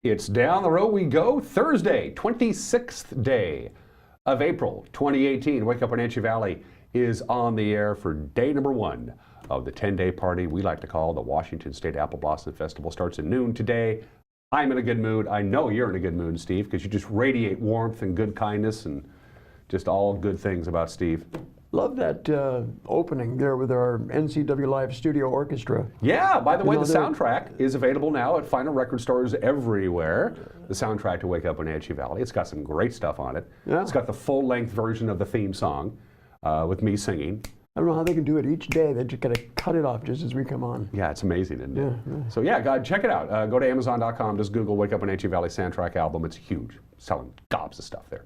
It's down the road we go. Thursday, 26th day of April 2018. Wake Up Wenatchee Valley is on the air for day number one of the 10-day party we like to call the Washington State Apple Blossom Festival. Starts at noon today. I'm in a good mood. I know you're in a good mood, Steve, because you just radiate warmth and good kindness and just all good things about Steve. Love that opening there with our NCW Live Studio Orchestra. Yeah, by the way, the soundtrack is available now at final record stores everywhere. The soundtrack to Wake Up Wenatchee Valley. It's got some great stuff on it. Yeah. It's got the full-length version of the theme song with me singing. I don't know how they can do it each day. They just got to cut it off just as we come on. Yeah, it's amazing, isn't it? Yeah. So yeah, God, check it out. Go to Amazon.com, just Google Wake Up Wenatchee Valley soundtrack album. It's huge. Selling gobs of stuff there.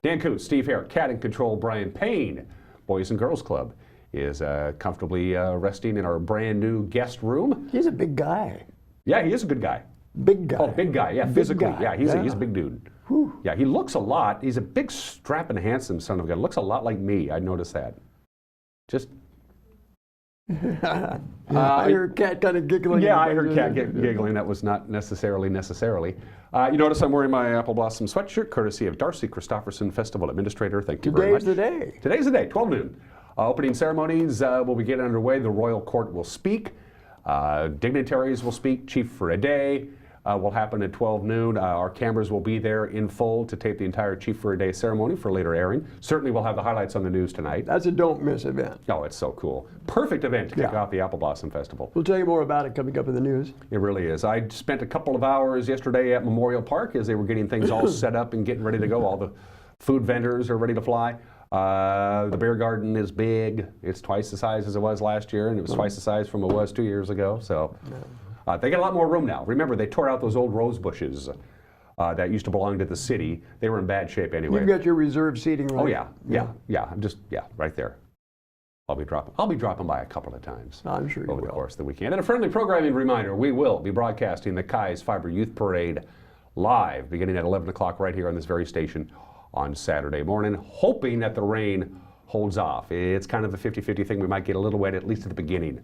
Dan Coots, Steve Hare, Cat in Control, Brian Payne. Boys and Girls Club is comfortably resting in our brand new guest room. He's a big guy. Yeah, he is a good guy. Big guy. Oh, big guy, yeah, physically. Guy. Yeah, he's a big dude. Whew. Yeah, he looks a lot. He's a big, strapping, handsome son of a gun. Looks a lot like me. I noticed that. Just. I heard Cat kind of giggling. Yeah, I heard Cat giggling. That was not necessarily. You notice I'm wearing my Apple Blossom sweatshirt, courtesy of Darcy Christopherson, Festival Administrator. Thank you very much. Today's the day. Today's the day, 12 noon. Opening ceremonies will be getting underway. The Royal Court will speak. Dignitaries will speak. Chief for a Day will happen at 12 noon. Our cameras will be there in full to tape the entire Chief for a Day ceremony for later airing. Certainly we'll have the highlights on the news tonight. That's a don't miss event. Oh, it's so cool. Perfect event to kick off the Apple Blossom Festival. We'll tell you more about it coming up in the news. It really is. I spent a couple of hours yesterday at Memorial Park as they were getting things all set up and getting ready to go. All the food vendors are ready to fly. The beer garden is big. It's twice the size as it was last year, and it was twice the size from it was 2 years ago. So they got a lot more room now. Remember, they tore out those old rose bushes that used to belong to the city. They were in bad shape anyway. You've got your reserved seating, right? Oh yeah. I'm just right there. I'll be dropping by a couple of times. I'm sure you over the course of the weekend. And a friendly programming reminder: we will be broadcasting the Kai's Fiber Youth Parade live, beginning at 11 o'clock right here on this very station on Saturday morning, hoping that the rain holds off. It's kind of a 50-50 thing. We might get a little wet, at least at the beginning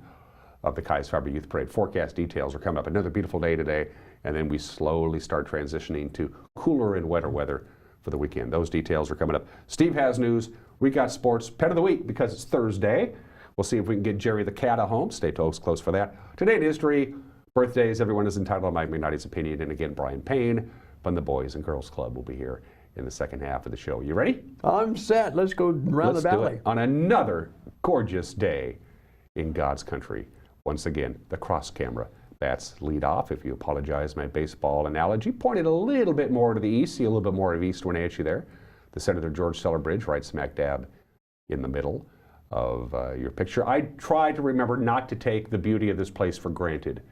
of the Kai's Fiber Youth Parade. Forecast details are coming up. Another beautiful day today, and then we slowly start transitioning to cooler and wetter weather for the weekend. Those details are coming up. Steve has news. We got sports. Pet of the week, because it's Thursday. We'll see if we can get Jerry the cat at home. Stay close for that. Today in history, birthdays. Everyone is entitled to Mike McNally's opinion. And again, Brian Payne from the Boys and Girls Club will be here in the second half of the show. You ready? I'm set. Let's go around the valley. Do it. On another gorgeous day in God's country. Once again, the cross camera bats lead off. If you apologize, my baseball analogy pointed a little bit more to the east. See a little bit more of East Wenatchee there. The Senator George Seller Bridge right smack dab in the middle of your picture. I try to remember not to take the beauty of this place for granted.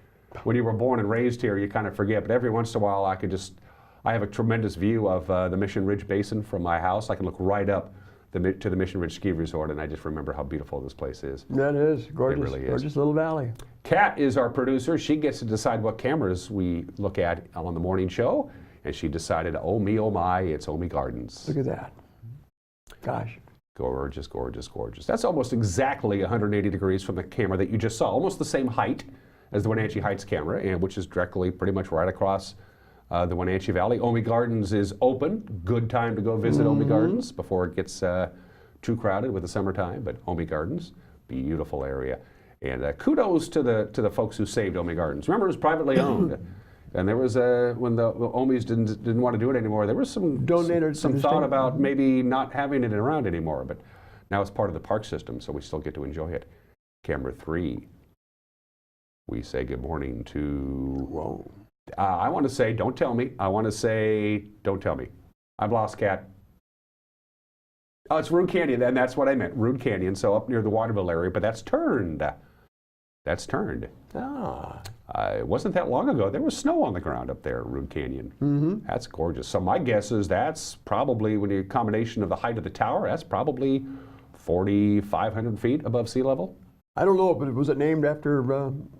When you were born and raised here, you kind of forget, but every once in a while I have a tremendous view of the Mission Ridge Basin from my house. I can look right up to the Mission Ridge Ski Resort, and I just remember how beautiful this place is. That is gorgeous. It really is. Gorgeous little valley. Kat is our producer. She gets to decide what cameras we look at on the morning show, and she decided, oh me, oh my, it's Omi Gardens. Look at that. Gosh. Gorgeous, gorgeous, gorgeous. That's almost exactly 180 degrees from the camera that you just saw. Almost the same height as the Wenatchee Heights camera, and which is directly pretty much right across the Wenatchee Valley. Omi Gardens is open. Good time to go visit Omi Gardens before it gets too crowded with the summertime. But Omi Gardens, beautiful area. And kudos to the folks who saved Omi Gardens. Remember, it was privately owned. And there was when the Omis didn't want to do it anymore, there was some thought about maybe not having it around anymore. But now it's part of the park system, so we still get to enjoy it. Camera 3. We say good morning to. Whoa. I want to say, don't tell me. I want to say, don't tell me. I've lost Cat. Oh, it's Rude Canyon, and that's what I meant. Rude Canyon, so up near the Waterville area, but that's turned. That's turned. It wasn't that long ago. There was snow on the ground up there, Rude Canyon. That's gorgeous. So my guess is that's probably, when you combination of the height of the tower, that's probably 4,500 feet above sea level. I don't know, but was it named after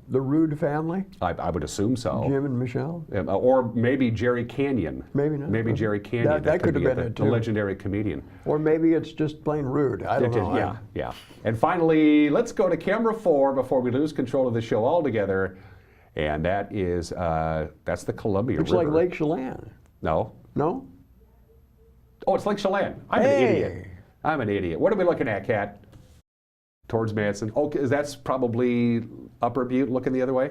the Rude family? I would assume so. Jim and Michelle? Or maybe Jerry Canyon. Maybe not. Maybe Jerry Canyon. That could have been it, too. The legendary comedian. Or maybe it's just plain rude. I don't know. Yeah. And finally, let's go to camera 4 before we lose control of the show altogether And that is, that's the Columbia Looks River. like Lake Chelan. No. No? Oh, it's Lake Chelan. I'm an idiot. I'm an idiot. What are we looking at, Kat? Towards Manson. Oh, that's probably Upper Butte looking the other way?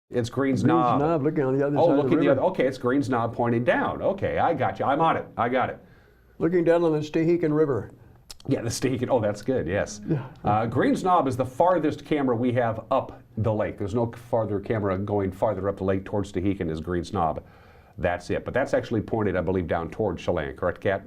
It's Greens Knob. Greens Knob, looking on the other side of the looking river. Okay, it's Greens Knob pointing down. Okay, I got you. I'm on it. I got it. Looking down on the Stehekin River. Yeah, the Stehekin. Oh, that's good, yes. Greens Knob is the farthest camera we have up the lake. There's no farther camera going farther up the lake towards Stehekin is Greens Knob. That's it. But that's actually pointed, I believe, down towards Chelan, correct, Kat?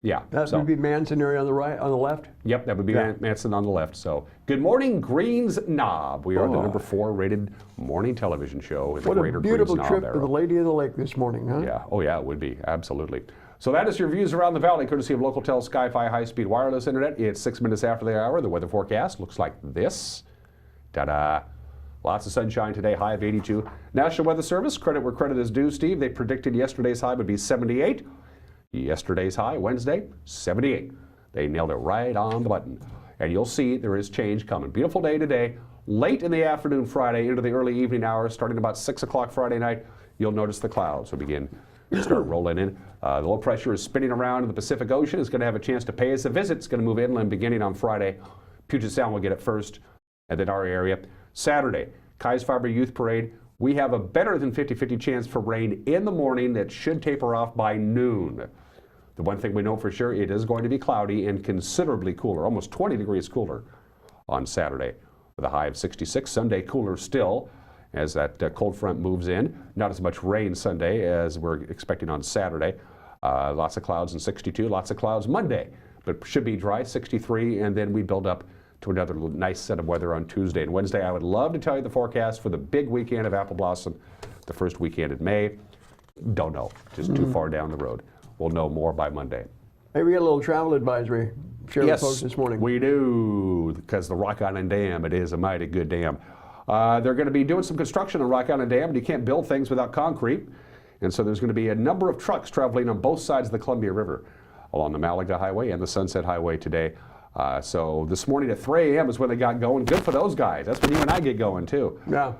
Yeah. That would be Manson area on the right, on the left? Yep, that would be Manson on the left. So, good morning, Greens Knob. We are the number 4 rated morning television show in the greater Greens Knob area. What a beautiful trip to the Lady of the Lake this morning, huh? Yeah. Oh, yeah, it would be. Absolutely. So that is your views around the valley, courtesy of Local-Tel Sky-Fi high-speed wireless internet. It's 6 minutes after the hour. The weather forecast looks like this. Ta-da. Lots of sunshine today, high of 82. National Weather Service, credit where credit is due, Steve. They predicted yesterday's high would be 78. Yesterday's high, Wednesday, 78. They nailed it right on the button. And you'll see there is change coming. Beautiful day today. Late in the afternoon Friday into the early evening hours, starting about 6 o'clock Friday night, you'll notice the clouds will begin to start rolling in. The low pressure is spinning around in the Pacific Ocean. It's going to have a chance to pay us a visit. It's going to move inland beginning on Friday. Puget Sound will get it first, and then our area. Saturday, Kai's Fiber Youth Parade. We have a better than 50-50 chance for rain in the morning that should taper off by noon. The one thing we know for sure, it is going to be cloudy and considerably cooler, almost 20 degrees cooler on Saturday, with a high of 66. Sunday, cooler still as that cold front moves in. Not as much rain Sunday as we're expecting on Saturday. Lots of clouds and 62, lots of clouds Monday, but should be dry, 63, and then we build up to another nice set of weather on Tuesday and Wednesday. I would love to tell you the forecast for the big weekend of apple blossom, the first weekend in May. Don't know, just too far down the road. We'll know more by Monday. Hey, we got a little travel advisory. Share with folks this morning. We do, because the Rock Island Dam, it is a mighty good dam. They're going to be doing some construction on Rock Island Dam, and you can't build things without concrete. And so there's going to be a number of trucks traveling on both sides of the Columbia River along the Malaga Highway and the Sunset Highway today. So this morning at 3 a.m. is when they got going. Good for those guys. That's when you and I get going, too. Yeah.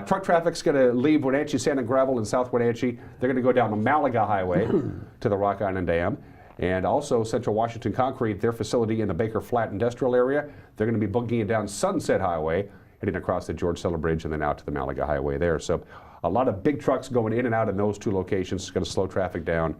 Truck traffic's going to leave Wenatchee, Sand and Gravel in South Wenatchee. They're going to go down the Malaga Highway to the Rock Island Dam. And also Central Washington Concrete, their facility in the Baker Flat Industrial Area, they're going to be boogieing down Sunset Highway, heading across the George Seller Bridge and then out to the Malaga Highway there. So a lot of big trucks going in and out in those two locations. It's going to slow traffic down.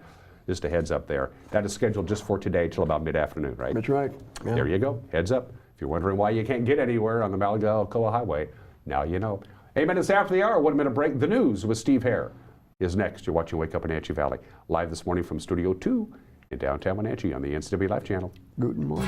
Just a heads up there. That is scheduled just for today till about mid-afternoon, right? That's right. Yeah. There you go. Heads up. If you're wondering why you can't get anywhere on the Malaga-Alcoa Highway, now you know. 8 minutes after the hour, 1 minute break. The news with Steve Hare is next. You're watching Wake Up Wenatchee Valley, live this morning from Studio 2 in downtown Wenatchee on the NCW Live channel. Good morning.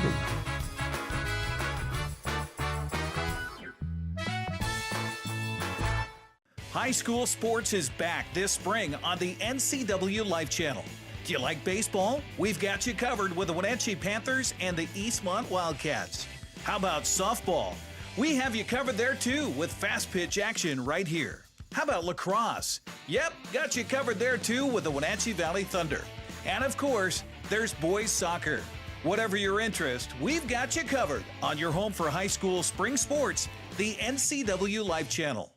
High school sports is back this spring on the NCW Life Channel. Do you like baseball? We've got you covered with the Wenatchee Panthers and the Eastmont Wildcats. How about softball? We have you covered there too with fast pitch action right here. How about lacrosse? Yep, got you covered there too with the Wenatchee Valley Thunder. And of course, there's boys soccer. Whatever your interest, we've got you covered on your home for high school spring sports, the NCW Life Channel.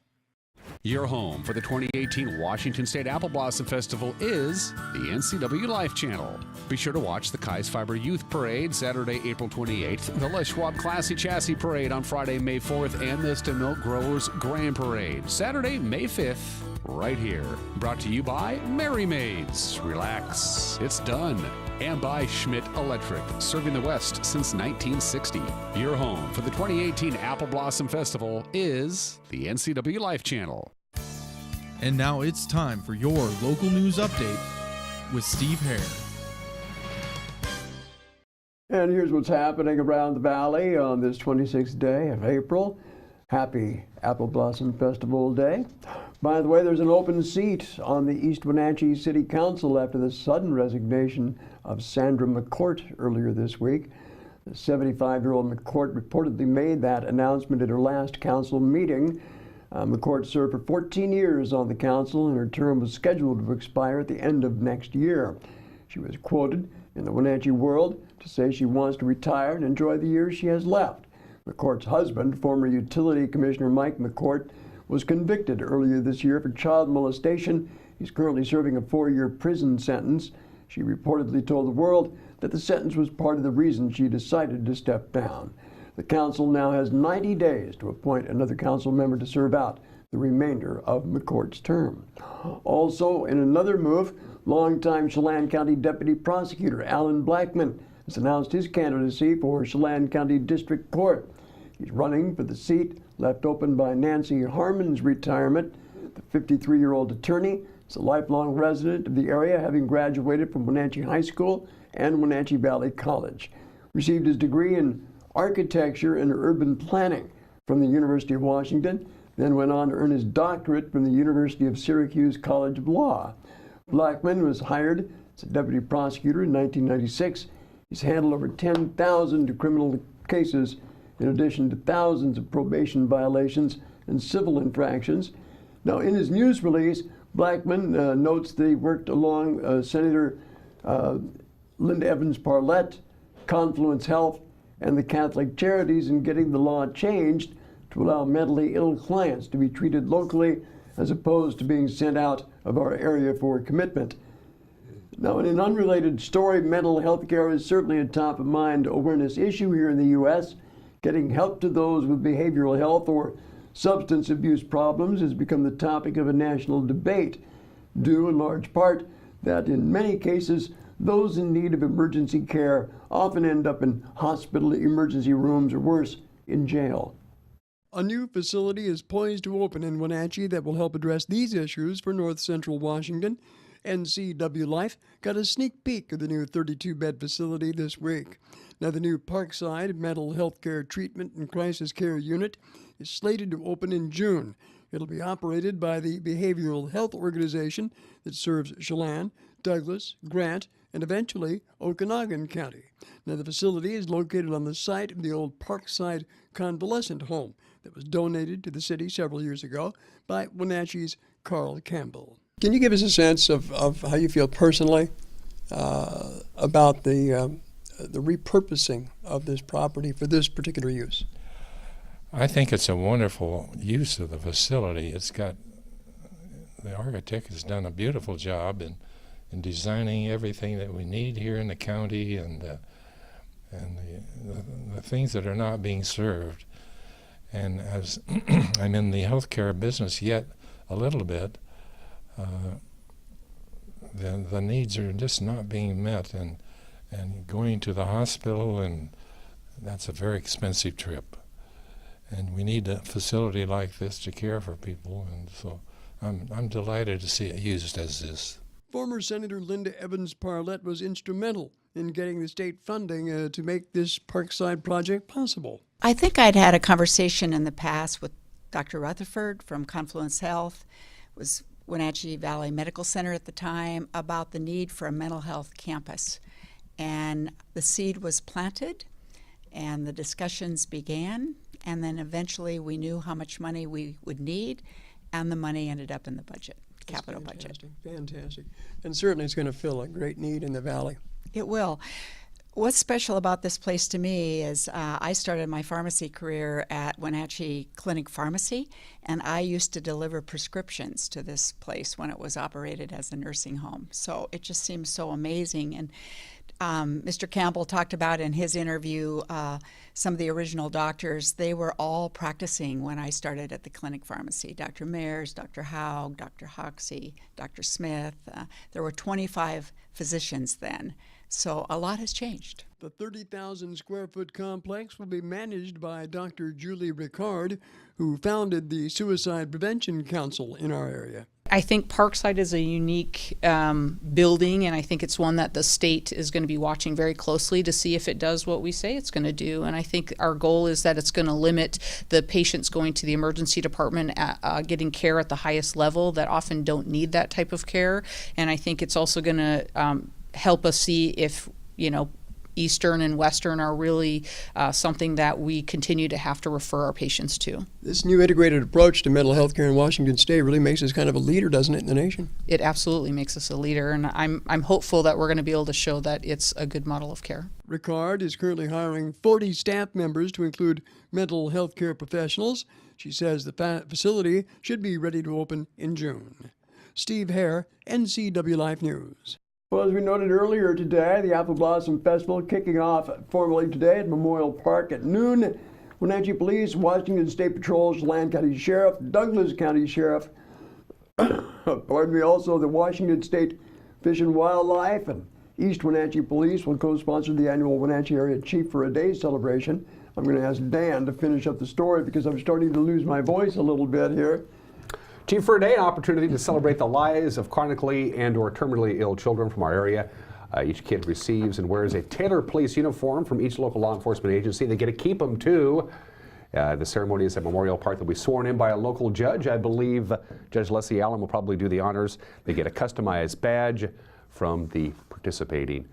Your home for the 2018 Washington State Apple Blossom Festival is the NCW Life Channel. Be sure to watch the Kai's Fiber Youth Parade Saturday, April 28th, the Les Schwab Classy Chassis Parade on Friday, May 4th, and the Stem Milk Growers Grand Parade Saturday, May 5th, right here. Brought to you by Merry Maids. Relax, it's done. And by Schmidt Electric, serving the West since 1960. Your home for the 2018 Apple Blossom Festival is the NCW Life Channel. And now it's time for your local news update with Steve Hare. And here's what's happening around the valley on this 26th day of April. Happy Apple Blossom Festival Day. By the way, there's an open seat on the East Wenatchee City Council after the sudden resignation of Sandra McCourt earlier this week. The 75-year-old McCourt reportedly made that announcement at her last council meeting. McCourt served for 14 years on the council, and her term was scheduled to expire at the end of next year. She was quoted in the Wenatchee World to say she wants to retire and enjoy the years she has left. McCourt's husband, former Utility Commissioner Mike McCourt, was convicted earlier this year for child molestation. He's currently serving a 4-year prison sentence. She reportedly told the World that the sentence was part of the reason she decided to step down. The council now has 90 days to appoint another council member to serve out the remainder of McCourt's term. Also, in another move, longtime Chelan County Deputy Prosecutor Alan Blackman has announced his candidacy for Chelan County District Court. He's running for the seat left open by Nancy Harmon's retirement. The 53-year-old attorney is a lifelong resident of the area, having graduated from Wenatchee High School and Wenatchee Valley College. Received his degree in architecture and urban planning from the University of Washington, then went on to earn his doctorate from the University of Syracuse College of Law. Blackman was hired as a deputy prosecutor in 1996. He's handled over 10,000 criminal cases, in addition to thousands of probation violations and civil infractions. Now, in his news release, Blackman notes that he worked along Senator Linda Evans Parlett, Confluence Health, and the Catholic Charities in getting the law changed to allow mentally ill clients to be treated locally as opposed to being sent out of our area for commitment. Now, in an unrelated story, mental health care is certainly a top-of-mind awareness issue here in the U.S. Getting help to those with behavioral health or substance abuse problems has become the topic of a national debate, due in large part that in many cases, those in need of emergency care often end up in hospital emergency rooms or worse, in jail. A new facility is poised to open in Wenatchee that will help address these issues for North Central Washington. NCW Life got a sneak peek of the new 32-bed facility this week. Now, the new Parkside Mental Health Care Treatment and Crisis Care Unit is slated to open in June. It'll be operated by the behavioral health organization that serves Chelan, Douglas, Grant, and eventually Okanagan County. Now, the facility is located on the site of the old Parkside Convalescent Home that was donated to the city several years ago by Wenatchee's Carl Campbell. Can you give us a sense of how you feel personally about the repurposing of this property for this particular use? I think it's a wonderful use of the facility. The architect has done a beautiful job in designing everything that we need here in the county and the things that are not being served. And as I'm in the healthcare business yet a little bit, the needs are just not being met, and going to the hospital, and that's a very expensive trip. And we need a facility like this to care for people, and so I'm delighted to see it used as this. Former Senator Linda Evans Parlett was instrumental in getting the state funding to make this Parkside project possible. I think I'd had a conversation in the past with Dr. Rutherford from Confluence Health, was Wenatchee Valley Medical Center at the time, about the need for a mental health campus. And the seed was planted, and the discussions began, and then eventually we knew how much money we would need, and the money ended up in the budget, capital budget. Fantastic. And certainly it's going to fill a great need in the valley. It will. What's special about this place to me is I started my pharmacy career at Wenatchee Clinic Pharmacy, and I used to deliver prescriptions to this place when it was operated as a nursing home. So it just seems so amazing. And Mr. Campbell talked about in his interview some of the original doctors. They were all practicing when I started at the clinic pharmacy. Dr. Mayers, Dr. Haug, Dr. Hoxie, Dr. Smith. There were 25 physicians then. So a lot has changed. The 30,000 square foot complex will be managed by Dr. Julie Ricard, who founded the Suicide Prevention Council in our area. I think Parkside is a unique building, and I think it's one that the state is going to be watching very closely to see if it does what we say it's going to do. And I think our goal is that it's going to limit the patients going to the emergency department getting care at the highest level that often don't need that type of care. And I think it's also going to help us see if, Eastern and Western are really something that we continue to have to refer our patients to. This new integrated approach to mental health care in Washington State really makes us kind of a leader, doesn't it, in the nation? It absolutely makes us a leader, and I'm hopeful that we're going to be able to show that it's a good model of care. Ricard is currently hiring 40 staff members to include mental health care professionals, She says the facility should be ready to open in June. Steve Hare, NCW Life News. Well, as we noted earlier today, the Apple Blossom Festival kicking off formally today at Memorial Park at noon. Wenatchee Police, Washington State Patrol, Chelan County Sheriff, Douglas County Sheriff, pardon me, also the Washington State Fish and Wildlife and East Wenatchee Police will co-sponsor the annual Wenatchee Area Chief for a Day celebration. I'm going to ask Dan to finish up the story because I'm starting to lose my voice a little bit here. Chief for a Day, an opportunity to celebrate the lives of chronically and or terminally ill children from our area. Each kid receives and wears a tailored police uniform from each local law enforcement agency. They get to keep them too. The ceremony is at Memorial Park. They'll be sworn in by a local judge. I believe Judge Leslie Allen will probably do the honors. They get a customized badge from the participating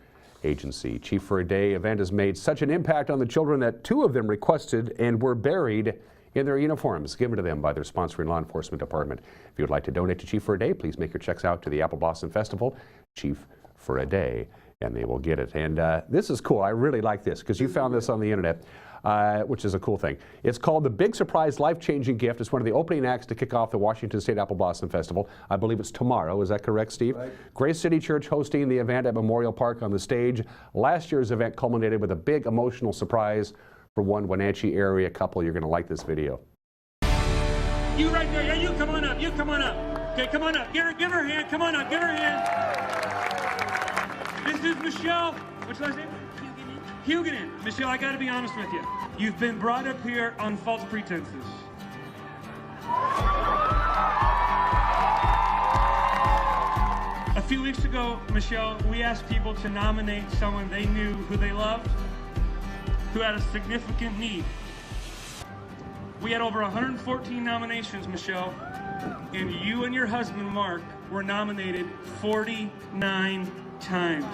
agency. Chief for a Day event has made such an impact on the children that 2 of them requested and were buried in their uniforms given to them by their sponsoring law enforcement department. If you would like to donate to Chief for a Day, please make your checks out to the Apple Blossom Festival, Chief for a Day, and they will get it. And this is cool. I really like this because you found this on the internet, which is a cool thing. It's called the Big Surprise Life-Changing Gift. It's one of the opening acts to kick off the Washington State Apple Blossom Festival. I believe it's tomorrow. Is that correct, Steve? Right. Grace City Church hosting the event at Memorial Park on the stage. Last year's event culminated with a big emotional surprise for one Wenatchee area couple. You're going to like this video. You right there. Yeah, you come on up. You come on up. Okay, come on up. Give her a hand. Come on up. Give her a hand. This is Michelle. What's your last name? Huguenin. Michelle, I got to be honest with you. You've been brought up here on false pretenses. A few weeks ago, Michelle, we asked people to nominate someone they knew who they loved, who had a significant need. We had over 114 nominations, Michelle, and you and your husband, Mark, were nominated 49 times.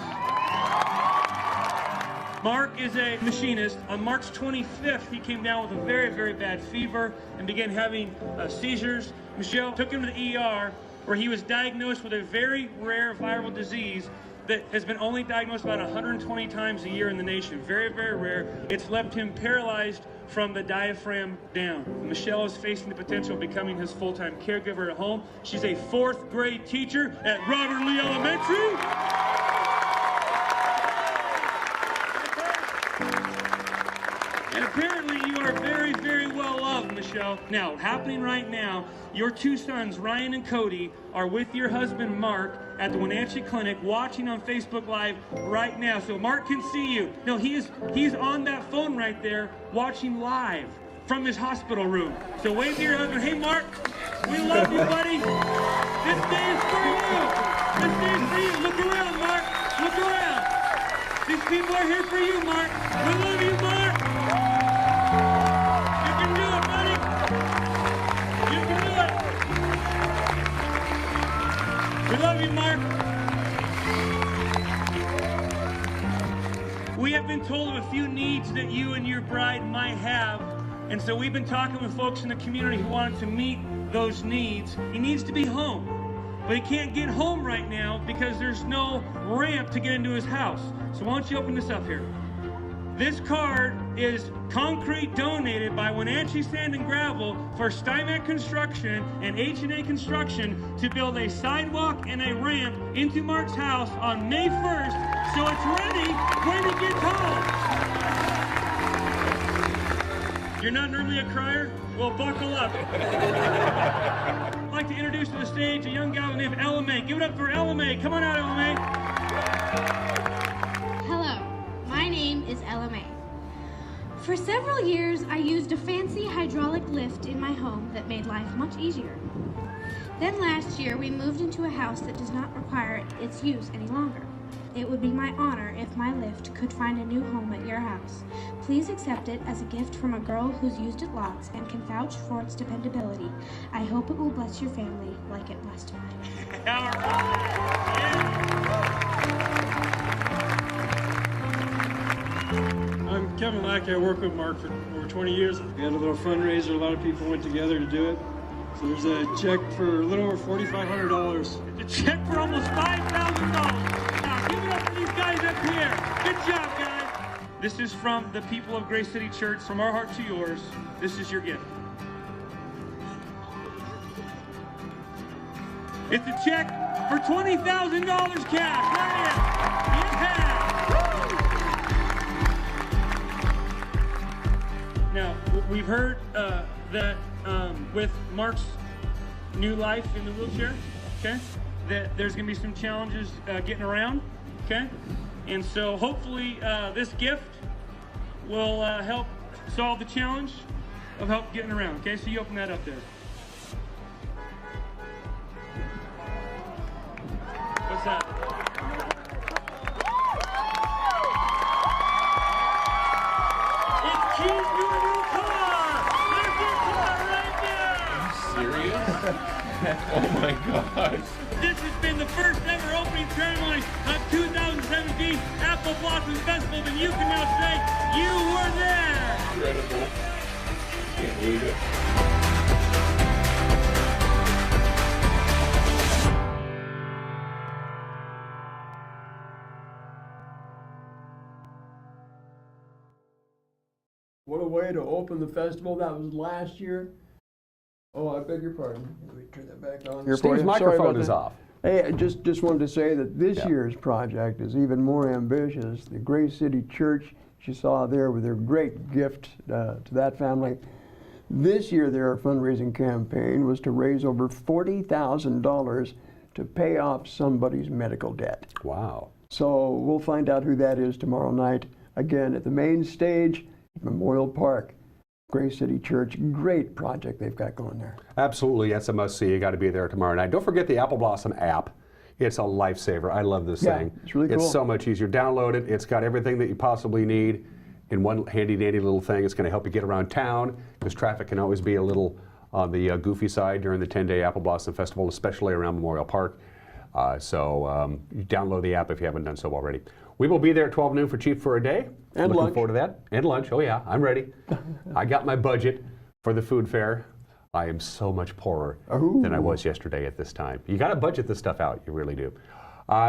Mark is a machinist. On March 25th, he came down with a very, very bad fever and began having seizures. Michelle took him to the ER, where he was diagnosed with a very rare viral disease that has been only diagnosed about 120 times a year in the nation. Very, very rare. It's left him paralyzed from the diaphragm down. Michelle is facing the potential of becoming his full-time caregiver at home. She's a 4th grade teacher at Robert Lee Elementary. And apparently you are very, very well loved, Michelle. Now, happening right now, your 2 sons, Ryan and Cody, are with your husband, Mark, at the Wenatchee Clinic, watching on Facebook Live right now. So Mark can see you. No, he's on that phone right there, watching live from his hospital room. So wave to your husband. Hey, Mark, we love you, buddy. This day is for you. This day is for you. Look around, Mark. Look around. These people are here for you, Mark. We love you, Mark. You can do it, buddy. You can do it. We love you, Mark. We have been told of a few needs that you and your bride might have, and so we've been talking with folks in the community who wanted to meet those needs. He needs to be home, but he can't get home right now because there's no ramp to get into his house. So why don't you open this up here? This card is concrete donated by Wenatchee Sand and Gravel for Steinbeck Construction and H&A Construction to build a sidewalk and a ramp into Mark's house on May 1st, so it's ready when he gets home. You're not normally a crier? Well, buckle up. I'd like to introduce to the stage a young gal named Ella May. Give it up for Ella May. Come on out, Ella May. Hello, my name is Ella May. For several years, I used a fancy hydraulic lift in my home that made life much easier. Then last year, we moved into a house that does not require its use any longer. It would be my honor if my lift could find a new home at your house. Please accept it as a gift from a girl who's used it lots and can vouch for its dependability. I hope it will bless your family like it blessed mine. I'm Kevin Lackey. I work with Mark for over 20 years. We had a little fundraiser. A lot of people went together to do it. So there's a check for a little over $4,500. A check for almost $5,000. Now give it up for these guys up here. Good job, guys. This is from the people of Grace City Church, from our heart to yours. This is your gift. It's a check for $20,000 cash. There it is. Yeah. Now, we've heard that with Mark's new life in the wheelchair, okay, that there's going to be some challenges getting around, okay? And so hopefully this gift will help solve the challenge of help getting around, okay? So you open that up there. What's that? It's keys to a new car! There's your car right there! Serious? Oh my gosh. This has been the first ever opening ceremony of 2017 Apple Blossom Festival, and you can now say you were there! Incredible. Can't believe it. What a way to open the festival. That was last year. Oh, I beg your pardon. Let me turn that back on here for Steve's you. microphone is off. Hey, I just wanted to say that this year's project is even more ambitious. The Grace City Church, you saw there with their great gift to that family. This year, their fundraising campaign was to raise over $40,000 to pay off somebody's medical debt. Wow. So we'll find out who that is tomorrow night. Again, at the main stage, Memorial Park. Grace City Church, great project they've got going there. Absolutely, that's a must-see. You got to be there tomorrow night. Don't forget the Apple Blossom app. It's a lifesaver. I love this thing. It's really cool. It's so much easier. Download it. It's got everything that you possibly need in one handy-dandy little thing. It's going to help you get around town because traffic can always be a little on the goofy side during the 10-day Apple Blossom Festival, especially around Memorial Park. So you download the app if you haven't done so already. We will be there at 12 noon for Cheap for a Day. And Looking lunch. forward to that. And lunch. Oh yeah, I'm ready. I got my budget for the food fair. I am so much poorer than I was yesterday at this time. You got to budget this stuff out. You really do.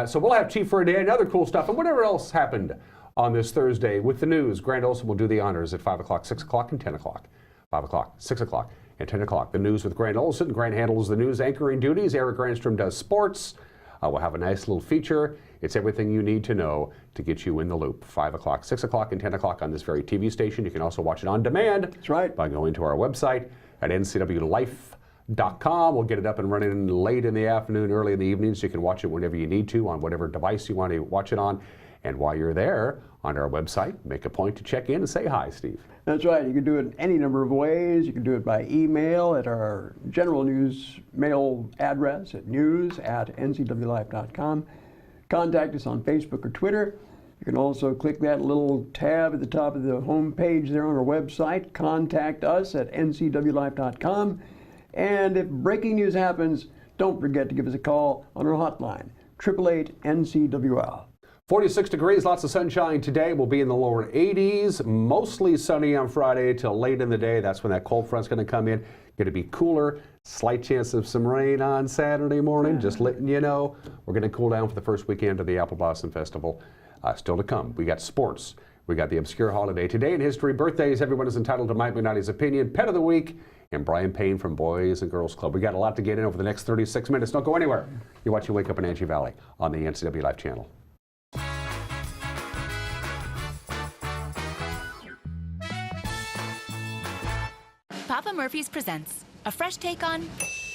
So we'll have Cheap for a Day and other cool stuff and whatever else happened on this Thursday with the news. Grant Olson will do the honors at 5 o'clock, 6 o'clock, and 10 o'clock. 5 o'clock, 6 o'clock, and 10 o'clock. The news with Grant Olson. Grant handles the news anchoring duties. Eric Granstrom does sports. We'll have a nice little feature. It's everything you need to know to get you in the loop. 5 o'clock, 6 o'clock, and 10 o'clock on this very TV station. You can also watch it on demand. That's right. By going to our website at ncwlife.com. We'll get it up and running late in the afternoon, early in the evening, so you can watch it whenever you need to on whatever device you want to watch it on. And while you're there on our website, make a point to check in and say hi, Steve. That's right. You can do it any number of ways. You can do it by email at our general news mail address at news@ncwlife.com. Contact us on Facebook or Twitter. You can also click that little tab at the top of the home page there on our website. Contact us at ncwlife.com. And if breaking news happens, don't forget to give us a call on our hotline, 888-NCWL. 46 degrees, lots of sunshine today. We'll be in the lower 80s, mostly sunny on Friday till late in the day. That's when that cold front's going to come in. Going to be cooler. Slight chance of some rain on Saturday morning. Just letting you know. We're going to cool down for the first weekend of the Apple Blossom Festival. Still to come. We got sports. We got the obscure holiday. Today in history, birthdays. Everyone is entitled to Mike McNally's opinion. Pet of the week. And Brian Payne from Boys and Girls Club. We got a lot to get in over the next 36 minutes. Don't go anywhere. You're watching Wake Up in Angie Valley on the NCW Life channel. Papa Murphy's presents a fresh take on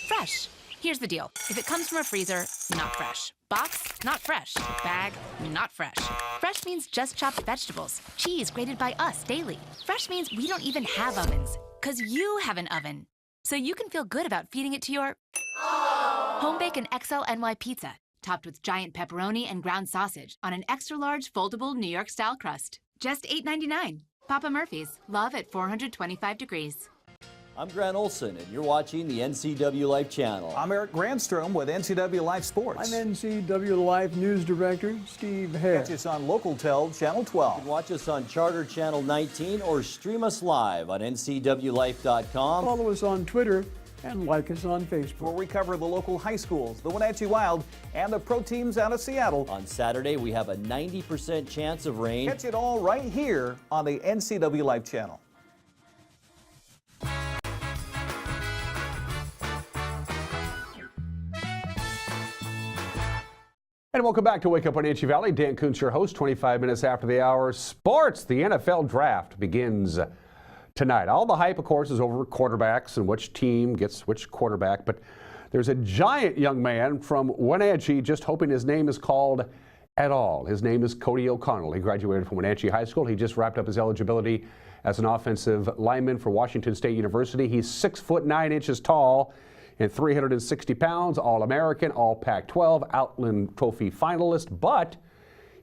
fresh. Here's the deal. If it comes from a freezer, not fresh. Box, not fresh. Bag, not fresh. Fresh means just chopped vegetables. Cheese grated by us daily. Fresh means we don't even have ovens, because you have an oven. So you can feel good about feeding it to your home bake an XL NY pizza, topped with giant pepperoni and ground sausage on an extra large foldable New York style crust. Just $8.99. Papa Murphy's. Love at 425 degrees. I'm Grant Olson, and you're watching the NCW Life channel. I'm Eric Grandstrom with NCW Life Sports. I'm NCW Life News Director Steve Hare. Catch us on Local Tel Channel You 12. can watch us on Charter Channel 19 or stream us live on ncwlife.com. Follow us on Twitter and like us on Where Facebook. we cover the local high schools, the Wenatchee Wild, and the pro teams out of Seattle. On Saturday, we have a 90% chance of rain. Catch it all right here on the NCW Life channel. And welcome back to Wake Up Wenatchee Valley. Dan Kuntz, your host, 25 minutes after the hour. Sports, the NFL draft begins tonight. All the hype, of course, is over quarterbacks and which team gets which quarterback. But there's a giant young man from Wenatchee just hoping his name is called at all. His name is Cody O'Connell. He graduated from Wenatchee High School. He just wrapped up his eligibility as an offensive lineman for Washington State University. He's 6'9" tall and 360 pounds, All-American, All Pac-12, Outland Trophy finalist, but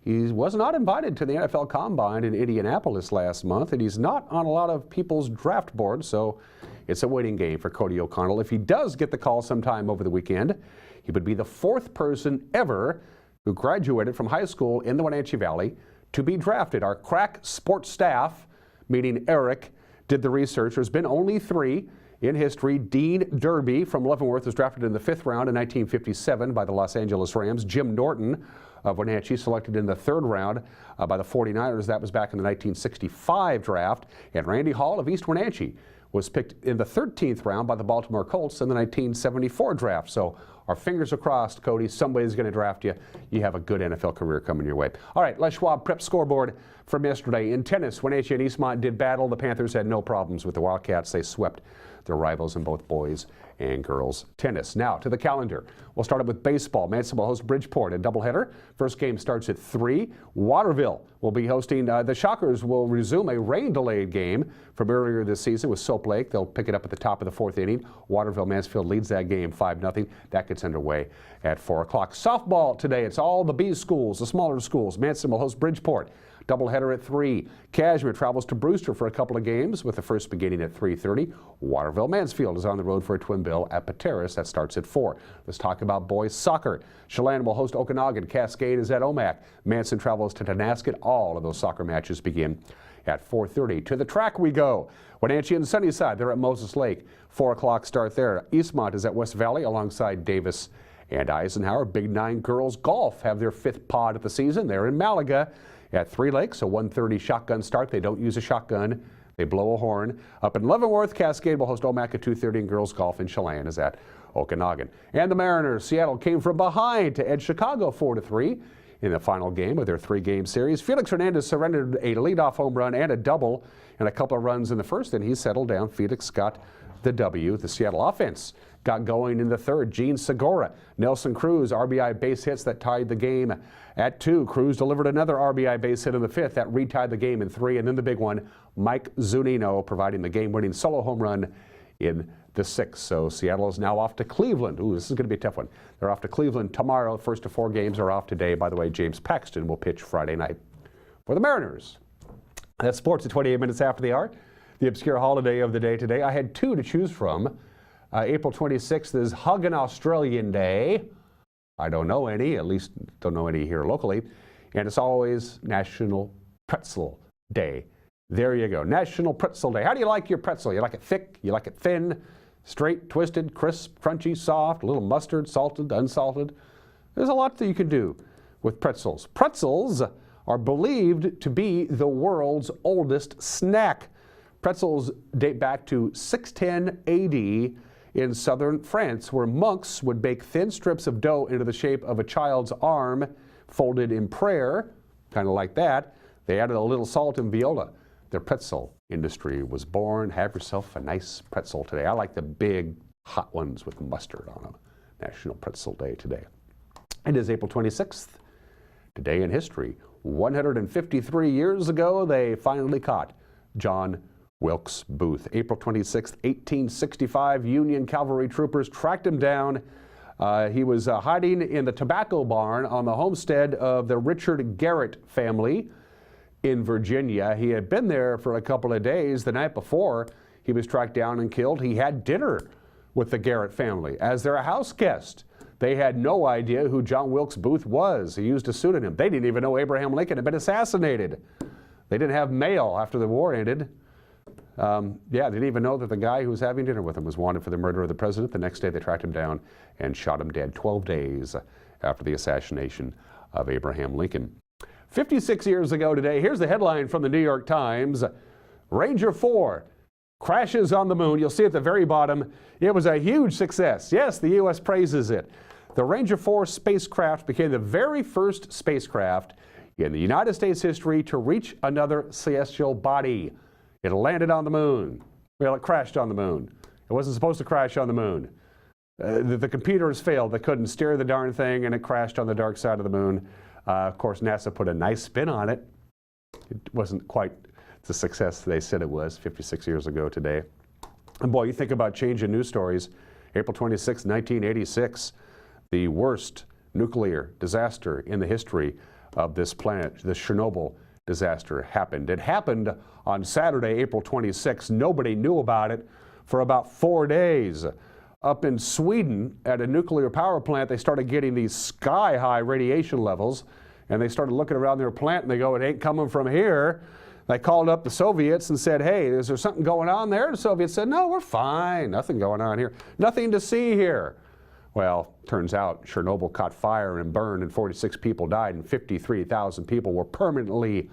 he was not invited to the NFL Combine in Indianapolis last month, and he's not on a lot of people's draft boards, so it's a waiting game for Cody O'Connell. If he does get the call sometime over the weekend, he would be the fourth person ever who graduated from high school in the Wenatchee Valley to be drafted. Our crack sports staff, meaning Eric, did the research. There's been only 3 in history. Dean Derby from Leavenworth was drafted in the 5th round in 1957 by the Los Angeles Rams. Jim Norton of Wenatchee selected in the 3rd round by the 49ers. That was back in the 1965 draft. And Randy Hall of East Wenatchee was picked in the 13th round by the Baltimore Colts in the 1974 draft. So our fingers are crossed, Cody. Somebody's going to draft you. You have a good NFL career coming your way. All right, Les Schwab Prep scoreboard from yesterday. In tennis, Wenatchee and Eastmont did battle. The Panthers had no problems with the Wildcats. They swept their rivals in both boys and girls tennis. Now to the calendar. We'll start it with baseball. Manson will host Bridgeport, a doubleheader. First game starts at 3. Waterville will be hosting, the Shockers will resume a rain-delayed game from earlier this season with Soap Lake. They'll pick it up at the top of the 4th inning. Waterville-Mansfield leads that game 5-0. That gets underway at 4 o'clock. Softball today. It's all the B schools, the smaller schools. Manson will host Bridgeport. Doubleheader at 3. Cashmere travels to Brewster for a couple of games with the first beginning at 3:30. Waterville-Mansfield is on the road for a twin bill at Pateros. That starts at 4. Let's talk about boys soccer. Chelan will host Okanagan. Cascade is at Omak. Manson travels to Tonasket. All of those soccer matches begin at 4:30. To the track we go. Wenatchee and Sunnyside, they're at Moses Lake. 4 o'clock start there. Eastmont is at West Valley alongside Davis and Eisenhower. Big 9 girls golf have their 5th pod of the season. They're in Malaga at 3 Lakes, a 1:30 shotgun start. They don't use a shotgun. They blow a horn. Up in Leavenworth, Cascade will host Omak at 2:30, and girls golf in Chelan is at Okanagan. And the Mariners, Seattle came from behind to edge Chicago 4-3 in the final game of their 3-game series. Felix Hernandez surrendered a leadoff home run and a double and a couple of runs in the first, and he settled down. Felix got the W. The Seattle offense got going in the 3rd. Gene Segura, Nelson Cruz, RBI base hits that tied the game at 2. Cruz delivered another RBI base hit in the 5th. That retied the game in 3. And then the big one, Mike Zunino providing the game-winning solo home run in the 6th. So Seattle is now off to Cleveland. Ooh, this is going to be a tough one. They're off to Cleveland tomorrow. First of 4 games are off today. By the way, James Paxton will pitch Friday night for the Mariners. That's sports at 28 minutes after the hour. The obscure holiday of the day today. I had 2 to choose from. April 26th is Hug an Australian Day. I don't know any, at least don't know any here locally. And it's always National Pretzel Day. There you go, National Pretzel Day. How do you like your pretzel? You like it thick? You like it thin? Straight, twisted, crisp, crunchy, soft, a little mustard, salted, unsalted? There's a lot that you can do with pretzels. Pretzels are believed to be the world's oldest snack. Pretzels date back to 610 AD in southern France, where monks would bake thin strips of dough into the shape of a child's arm, folded in prayer, kind of like that. They added a little salt and viola. The pretzel industry was born. Have yourself a nice pretzel today. I like the big, hot ones with mustard on them. National Pretzel Day today. It is April 26th. Today in history, 153 years ago, they finally caught John Wilkes Booth. April 26, 1865, Union cavalry troopers tracked him down. He was hiding in the tobacco barn on the homestead of the Richard Garrett family in Virginia. He had been there for a couple of days. The night before he was tracked down and killed, he had dinner with the Garrett family as their house guest. They had no idea who John Wilkes Booth was. He used a pseudonym. They didn't even know Abraham Lincoln had been assassinated. They didn't have mail after the war ended. They didn't even know that the guy who was having dinner with him was wanted for the murder of the president. The next day they tracked him down and shot him dead 12 days after the assassination of Abraham Lincoln. 56 years ago today, here's the headline from the New York Times. Ranger 4 crashes on the moon. You'll see at the very bottom, it was a huge success. Yes, the U.S. praises it. The Ranger 4 spacecraft became the very first spacecraft in the United States history to reach another celestial body. It landed on the moon. Well, it crashed on the moon. It wasn't supposed to crash on the moon. The computers failed. They couldn't steer the darn thing, and it crashed on the dark side of the moon. Of course, NASA put a nice spin on it. It wasn't quite the success they said it was 56 years ago today. And boy, you think about changing news stories. April 26, 1986, the worst nuclear disaster in the history of this planet, the Chernobyl disaster, happened. It happened on Saturday, April 26. Nobody knew about it for about 4 days. Up in Sweden, at a nuclear power plant, they started getting these sky-high radiation levels, and they started looking around their plant, and they go, it ain't coming from here. They called up the Soviets and said, hey, is there something going on there? The Soviets said, no, we're fine. Nothing going on here. Nothing to see here. Well, turns out Chernobyl caught fire and burned, and 46 people died, and 53,000 people were permanently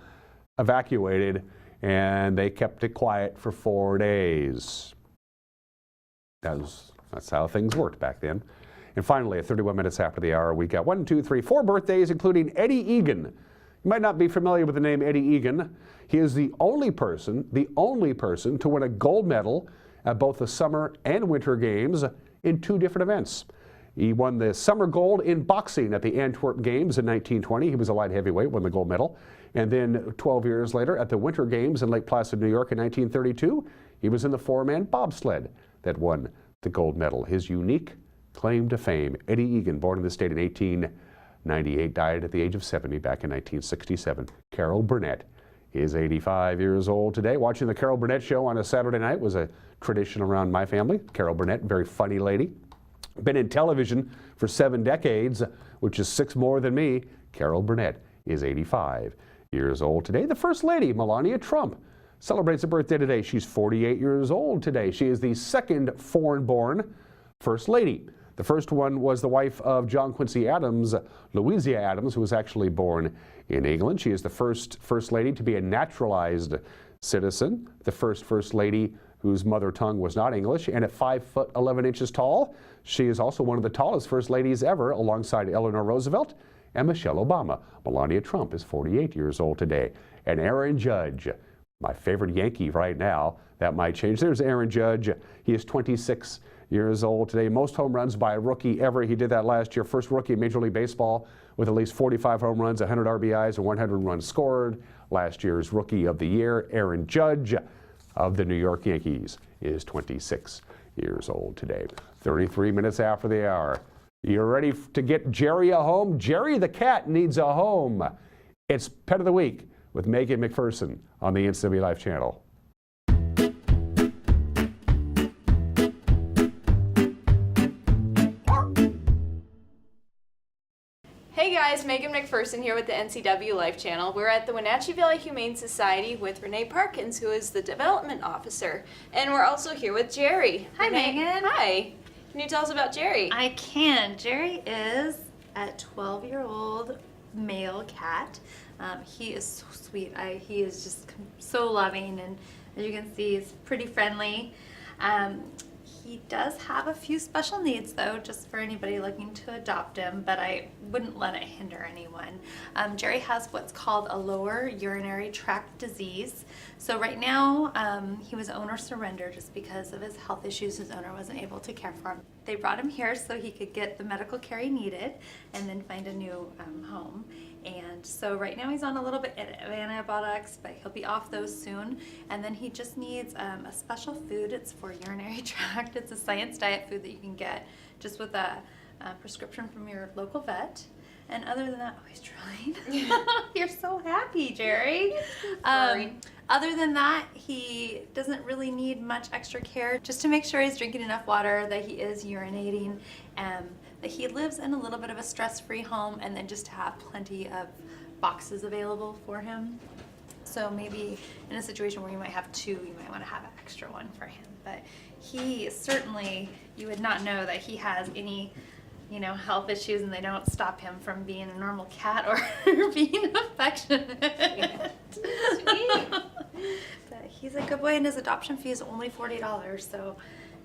evacuated, and they kept it quiet for 4 days. That's how things worked back then. And finally, at 31 minutes after the hour, we got 4 birthdays, including Eddie Egan. You might not be familiar with the name Eddie Egan. He is the only person to win a gold medal at both the Summer and Winter Games in 2 different events. He won the summer gold in boxing at the Antwerp Games in 1920. He was a light heavyweight, won the gold medal. And then 12 years later at the Winter Games in Lake Placid, New York in 1932, he was in the 4-man bobsled that won the gold medal. His unique claim to fame. Eddie Egan, born in the state in 1898, died at the age of 70 back in 1967. Carol Burnett is 85 years old today. Watching the Carol Burnett show on a Saturday night was a tradition around my family. Carol Burnett, very funny lady. Been in television for 7 decades, which is 6 more than me. Carol Burnett is 85 years old today. The First Lady, Melania Trump, celebrates a birthday today. She's 48 years old today. She is the second foreign-born First Lady. The first one was the wife of John Quincy Adams, Louisa Adams, who was actually born in England. She is the first First Lady to be a naturalized citizen, the first Lady whose mother tongue was not English, and at 5 foot 11 inches tall. She is also one of the tallest First Ladies ever, alongside Eleanor Roosevelt and Michelle Obama. Melania Trump is 48 years old today. And Aaron Judge, my favorite Yankee right now, that might change. There's Aaron Judge. He is 26 years old today. Most home runs by a rookie ever. He did that last year. First rookie in Major League Baseball with at least 45 home runs, 100 RBIs, and 100 runs scored. Last year's Rookie of the Year, Aaron Judge of the New York Yankees, is 26 years old today. 33 minutes after the hour. You ready to get Jerry a home? Jerry the cat needs a home. It's Pet of the Week with Megan McPherson on the NCW Life channel. Hey guys, Megan McPherson here with the NCW Life channel. We're at the Wenatchee Valley Humane Society with Renee Parkins, who is the development officer. And we're also here with Jerry. Hi, Renee, Megan. Hi. Can you tell us about Jerry? I can. Jerry is a 12-year-old male cat. He is so sweet. He is just so loving, and as you can see, he's pretty friendly. He does have a few special needs, though, just for anybody looking to adopt him, but I wouldn't let it hinder anyone. Jerry has what's called a lower urinary tract disease. So right now, he was owner surrender just because of his health issues. His owner wasn't able to care for him. They brought him here so he could get the medical care he needed and then find a new home. And so right now he's on a little bit of antibiotics, but he'll be off those soon. And then he just needs a special food. It's for urinary tract. It's a science diet food that you can get just with a prescription from your local vet. And other than that, oh, he's trying. You're so happy, Jerry. Other than that, he doesn't really need much extra care. Just to make sure he's drinking enough water, that he is urinating, that he lives in a little bit of a stress-free home, and then just to have plenty of boxes available for him. So maybe in a situation where you might have 2, you might want to have an extra one for him. But he certainly, you would not know that he has any health issues, and they don't stop him from being a normal cat or being affectionate. Sweet. But he's a good boy, and his adoption fee is only $40, so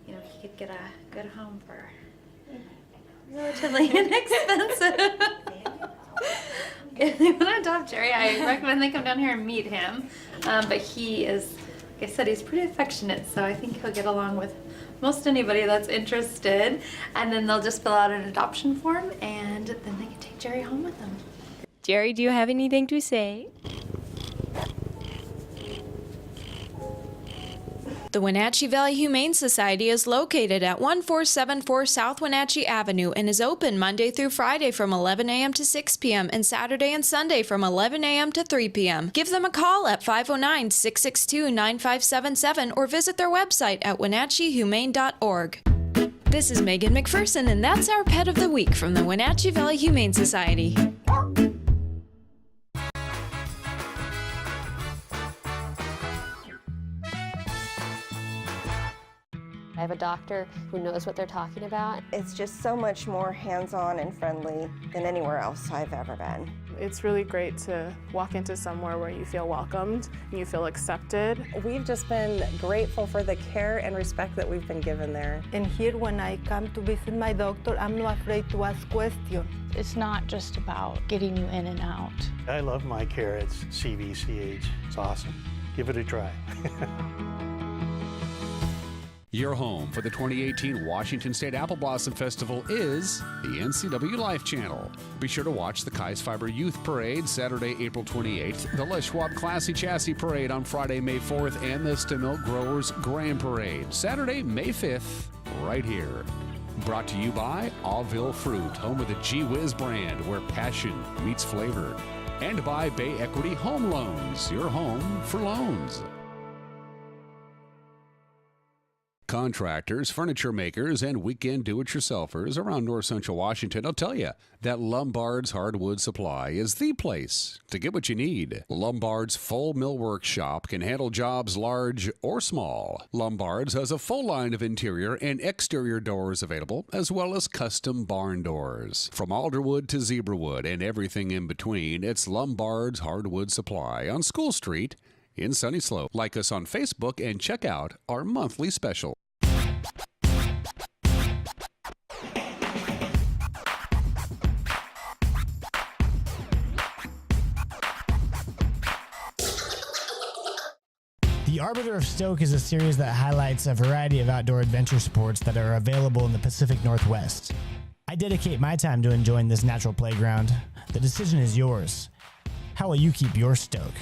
he could get a good home for. relatively inexpensive. If they want to adopt Jerry, I recommend they come down here and meet him. But he is, like I said, he's pretty affectionate, so I think he'll get along with most anybody that's interested. And then they'll just fill out an adoption form, and then they can take Jerry home with them. Jerry, do you have anything to say? The Wenatchee Valley Humane Society is located at 1474 South Wenatchee Avenue and is open Monday through Friday from 11 a.m. to 6 p.m. and Saturday and Sunday from 11 a.m. to 3 p.m. Give them a call at 509-662-9577 or visit their website at wenatcheehumane.org. This is Megan McPherson, and that's our Pet of the Week from the Wenatchee Valley Humane Society. I have a doctor who knows what they're talking about. It's just so much more hands-on and friendly than anywhere else I've ever been. It's really great to walk into somewhere where you feel welcomed and you feel accepted. We've just been grateful for the care and respect that we've been given there. And here when I come to visit my doctor, I'm not afraid to ask questions. It's not just about getting you in and out. I love my care at CVCH. It's awesome. Give it a try. Your home for the 2018 Washington State Apple Blossom Festival is the NCW Life Channel. Be sure to watch the Kai's Fiber Youth Parade Saturday, April 28th, the Les Schwab Classy Chassis Parade on Friday, May 4th, and the Stem-Milk Growers Grand Parade Saturday, May 5th, right here. Brought to you by Auville Fruit, home of the Gee Whiz brand, where passion meets flavor. And by Bay Equity Home Loans, your home for loans. Contractors, furniture makers, and weekend do-it-yourselfers around north central Washington will tell you that Lombard's Hardwood Supply is the place to get what you need. Lombard's full millwork shop can handle jobs large or small. Lombard's has a full line of interior and exterior doors available, as well as custom barn doors. From alderwood to zebrawood and everything in between, it's Lombard's Hardwood Supply on School Street in Sunny Slope. Like us on Facebook and check out our monthly special. The Arbiter of Stoke is a series that highlights a variety of outdoor adventure sports that are available in the Pacific Northwest. I dedicate my time to enjoying this natural playground. The decision is yours. How will you keep your stoke?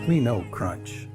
We know crunch.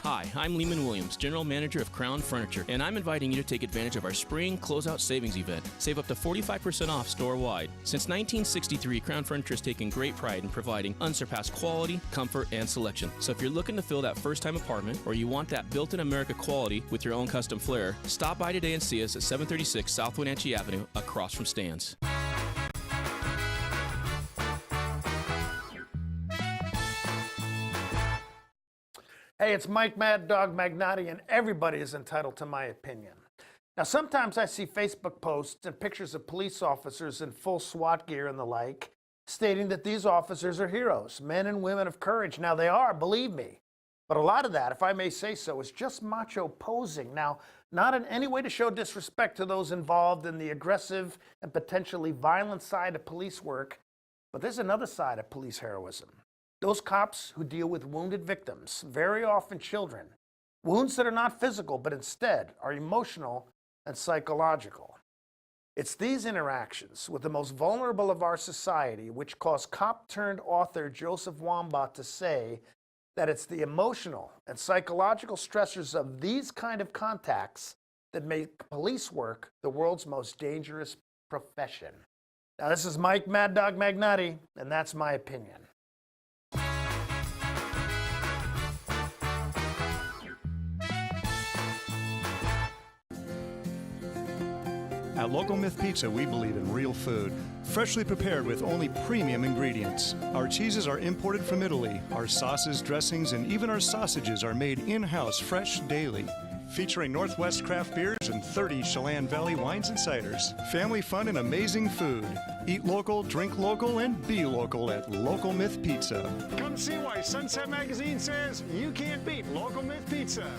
Hi, I'm Lehman Williams, General Manager of Crown Furniture, and I'm inviting you to take advantage of our spring closeout savings event. Save up to 45% off store-wide. Since 1963, Crown Furniture has taken great pride in providing unsurpassed quality, comfort, and selection. So if you're looking to fill that first-time apartment, or you want that built-in America quality with your own custom flair, stop by today and see us at 736 South Wenatchee Avenue, across from Stan's. Hey, it's Mike Mad Dog Magnotti, and everybody is entitled to my opinion. Now, sometimes I see Facebook posts and pictures of police officers in full SWAT gear and the like, stating that these officers are heroes, men and women of courage. Now, they are, believe me. But a lot of that, if I may say so, is just macho posing. Now, not in any way to show disrespect to those involved in the aggressive and potentially violent side of police work, but there's another side of police heroism. Those cops who deal with wounded victims, very often children, wounds that are not physical, but instead are emotional and psychological. It's these interactions with the most vulnerable of our society which caused cop-turned-author Joseph Wambaugh to say that it's the emotional and psychological stressors of these kind of contacts that make police work the world's most dangerous profession. Now, this is Mike Mad Dog Magnotti, and that's my opinion. At Local Myth Pizza, we believe in real food, freshly prepared with only premium ingredients. Our cheeses are imported from Italy. Our sauces, dressings, and even our sausages are made in-house fresh daily. Featuring Northwest craft beers and 30 Chelan Valley wines and ciders. Family fun and amazing food. Eat local, drink local, and be local at Local Myth Pizza. Come see why Sunset Magazine says you can't beat Local Myth Pizza.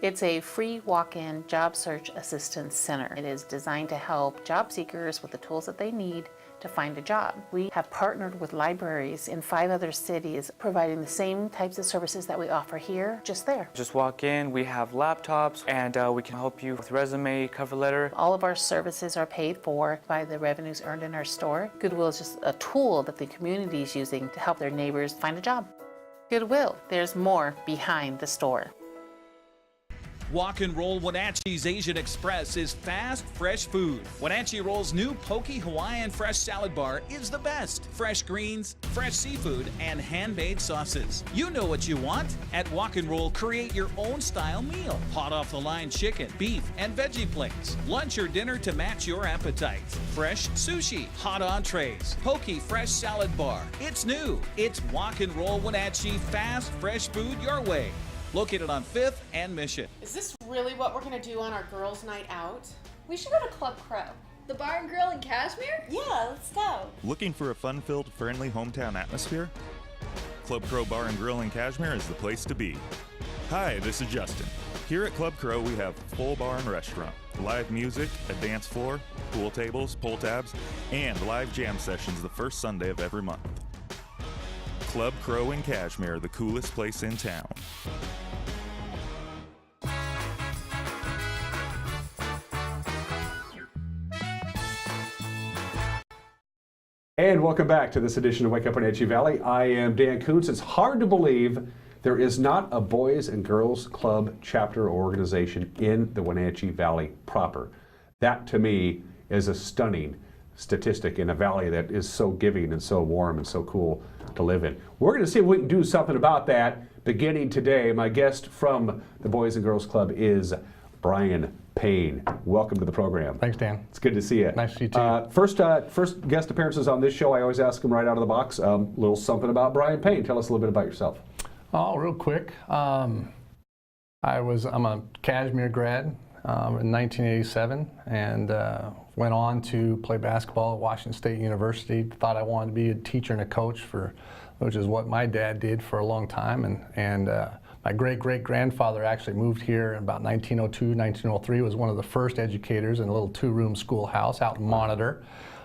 It's a free walk-in job search assistance center. It is designed to help job seekers with the tools that they need to find a job. We have partnered with libraries in 5 other cities, providing the same types of services that we offer here, just there. Just walk in, we have laptops, and we can help you with resume, cover letter. All of our services are paid for by the revenues earned in our store. Goodwill is just a tool that the community is using to help their neighbors find a job. Goodwill, there's more behind the store. Walk and Roll Wenatchee's Asian Express is fast, fresh food. Wenatchee Roll's new Poke Hawaiian Fresh Salad Bar is the best. Fresh greens, fresh seafood, and hand-made sauces. You know what you want. At Walk and Roll, create your own style meal. Hot off-the-line chicken, beef, and veggie plates. Lunch or dinner to match your appetite. Fresh sushi, hot entrees, Poke Fresh Salad Bar. It's new. It's Walk and Roll Wenatchee, fast, fresh food your way. Located on 5th and Mission. Is this really what we're going to do on our girls' night out? We should go to Club Crow. The bar and grill in Cashmere? Yeah, let's go. Looking for a fun-filled, friendly hometown atmosphere? Club Crow Bar and Grill in Cashmere is the place to be. Hi, this is Justin. Here at Club Crow, we have full bar and restaurant, live music, a dance floor, pool tables, pull tabs, and live jam sessions the first Sunday of every month. Club Crow in Cashmere, the coolest place in town. And welcome back to this edition of Wake Up Wenatchee Valley. I am Dan Kuntz. It's hard to believe there is not a Boys and Girls Club chapter or organization in the Wenatchee Valley proper. That, to me, is a stunning statistic in a valley that is so giving and so warm and so cool to live in. We're going to see if we can do something about that beginning today. My guest from the Boys and Girls Club is Brian Payne. Welcome to the program. Thanks, Dan. It's good to see you. Nice to see you too. First guest appearances on this show, I always ask them right out of the box, a little something about Brian Payne. Tell us a little bit about yourself. Oh, real quick. I'm a Cashmere grad in 1987 and went on to play basketball at Washington State University. Thought I wanted to be a teacher and a coach, which is what my dad did for a long time. And my great-great-grandfather actually moved here in about 1902, 1903, was one of the first educators in a little 2-room schoolhouse out in Monitor.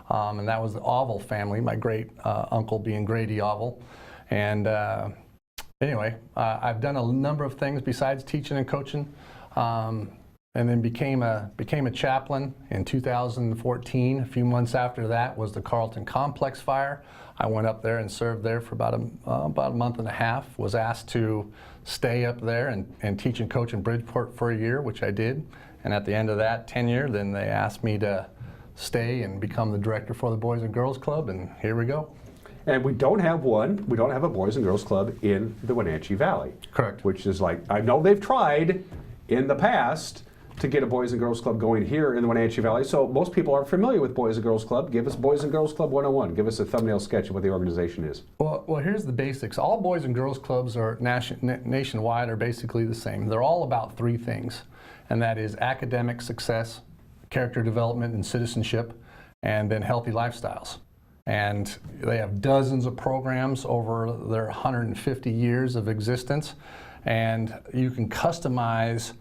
And that was the Oval family, my great uncle being Grady Oval. And anyway, I've done a number of things besides teaching and coaching. And then became a chaplain in 2014. A few months after that was the Carlton Complex fire. I went up there and served there for about a month and a half. Was asked to stay up there and teach and coach in Bridgeport for a year, which I did. And at the end of that tenure, then they asked me to stay and become the director for the Boys and Girls Club, and here we go. And we don't have a Boys and Girls Club in the Wenatchee Valley. Correct. Which is like, I know they've tried in the past to get a Boys and Girls Club going here in the Wenatchee Valley. So most people aren't familiar with Boys and Girls Club. Give us Boys and Girls Club 101. Give us a thumbnail sketch of what the organization is. Well, here's the basics. All Boys and Girls Clubs are nationwide are basically the same. They're all about 3 things, and that is academic success, character development and citizenship, and then healthy lifestyles. And they have dozens of programs over their 150 years of existence, and you can customize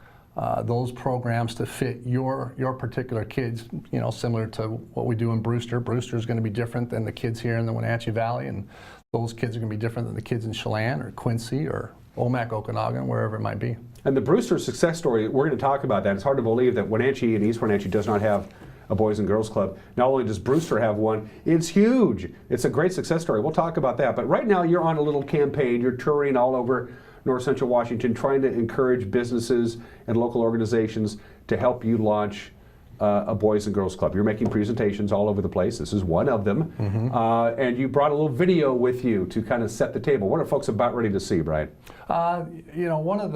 those programs to fit your particular kids, similar to what we do in Brewster. Brewster is going to be different than the kids here in the Wenatchee Valley, and those kids are going to be different than the kids in Chelan or Quincy or Omak, Okanagan, wherever it might be. And the Brewster success story, we're going to talk about that. It's hard to believe that Wenatchee and East Wenatchee does not have a Boys and Girls Club. Not only does Brewster have one, it's huge. It's a great success story. We'll talk about that. But right now you're on a little campaign. You're touring all over North Central Washington, trying to encourage businesses and local organizations to help you launch a Boys and Girls Club. You're making presentations all over the place. This is one of them. Mm-hmm. And you brought a little video with you to kind of set the table. What are folks about ready to see, Brian? One of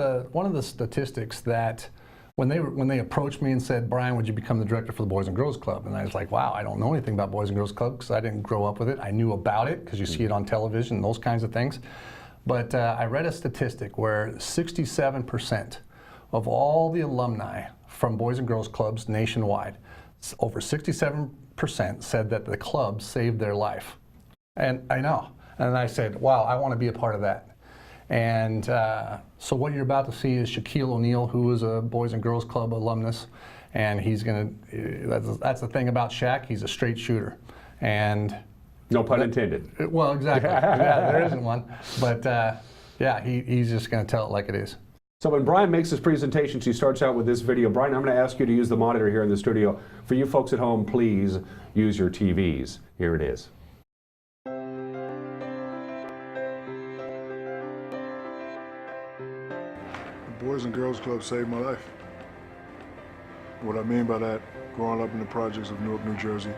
the statistics that when they approached me and said, Brian, would you become the director for the Boys and Girls Club? And I was like, wow, I don't know anything about Boys and Girls Club because I didn't grow up with it. I knew about it because you see it on television, those kinds of things. But I read a statistic where 67% of all the alumni from Boys and Girls Clubs nationwide, over 67% said that the club saved their life. And I know. And I said, wow, I want to be a part of that. And so what you're about to see is Shaquille O'Neal, who is a Boys and Girls Club alumnus, and he's going to, that's the thing about Shaq, he's a straight shooter. And no pun intended. Well, exactly. Yeah, there isn't one. But yeah, he's just going to tell it like it is. So when Brian makes his presentations, he starts out with this video. Brian, I'm going to ask you to use the monitor here in the studio. For you folks at home, please use your TVs. Here it is. Boys and Girls Club saved my life. What I mean by that, growing up in the projects of Newark, New Jersey,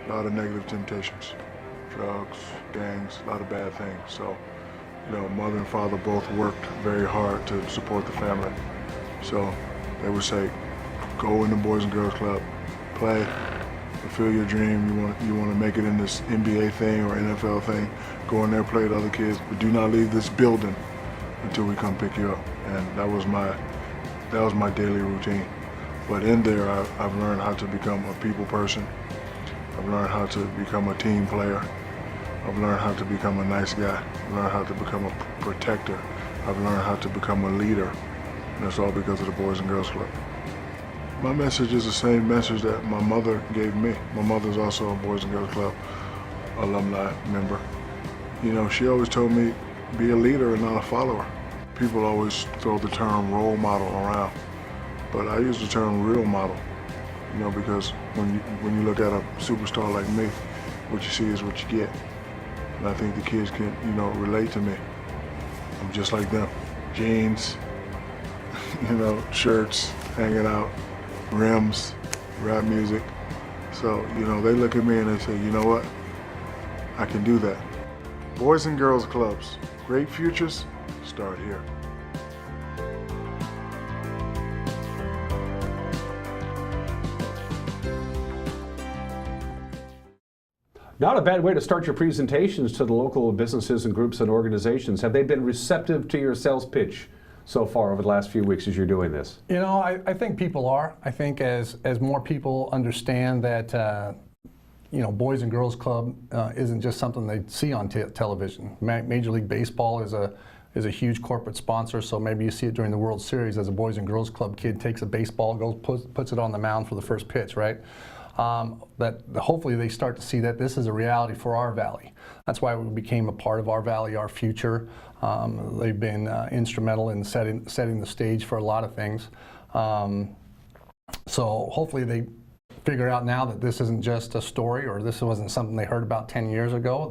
a lot of negative temptations, drugs, gangs, a lot of bad things. So, you know, mother and father both worked very hard to support the family. So they would say, go in the Boys and Girls Club, play, fulfill your dream. You want to make it in this NBA thing or NFL thing, go in there, play with other kids, but do not leave this building until we come pick you up. And that was my daily routine. But in there, I've learned how to become a people person. I've learned how to become a team player. I've learned how to become a nice guy. I've learned how to become a protector. I've learned how to become a leader. And that's all because of the Boys and Girls Club. My message is the same message that my mother gave me. My mother's also a Boys and Girls Club alumni member. You know, she always told me, be a leader and not a follower. People always throw the term role model around, but I use the term real model, you know, because when you look at a superstar like me, what you see is what you get. And I think the kids can, you know, relate to me. I'm just like them. Jeans, you know, shirts, hanging out, rims, rap music. So, you know, they look at me and they say, you know what? I can do that. Boys and Girls Clubs, great futures start here. Not a bad way to start your presentations to the local businesses and groups and organizations. Have they been receptive to your sales pitch so far over the last few weeks as you're doing this? You know, I think people are. I think as more people understand that you know, Boys and Girls Club isn't just something they see on television. Major League Baseball is a huge corporate sponsor, so maybe you see it during the World Series as a Boys and Girls Club kid takes a baseball, goes puts it on the mound for the first pitch, right? That hopefully they start to see that this is a reality for our valley. That's why we became a part of our valley, our future. They've been instrumental in setting the stage for a lot of things. So hopefully they figure out now that this isn't just a story, or this wasn't something they heard about 10 years ago,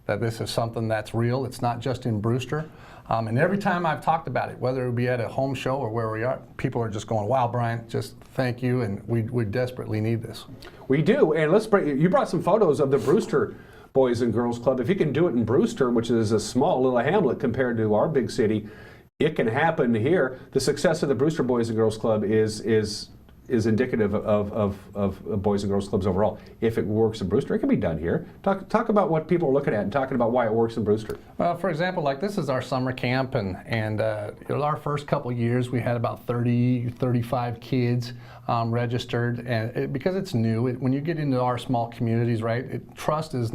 that this is something that's real. It's not just in Brewster. And every time I've talked about it, whether it be at a home show or where we are, people are just going, wow, Brian, just thank you, and we desperately need this. We do, and you brought some photos of the Brewster Boys and Girls Club. If you can do it in Brewster, which is a small little hamlet compared to our big city, it can happen here. The success of the Brewster Boys and Girls Club is indicative of Boys and Girls Clubs overall. If it works in Brewster, it can be done here. Talk about what people are looking at and talking about why it works in Brewster. Well, for example, like this is our summer camp, and our first couple years we had about 35 kids registered, and because it's new, when you get into our small communities, right, trust has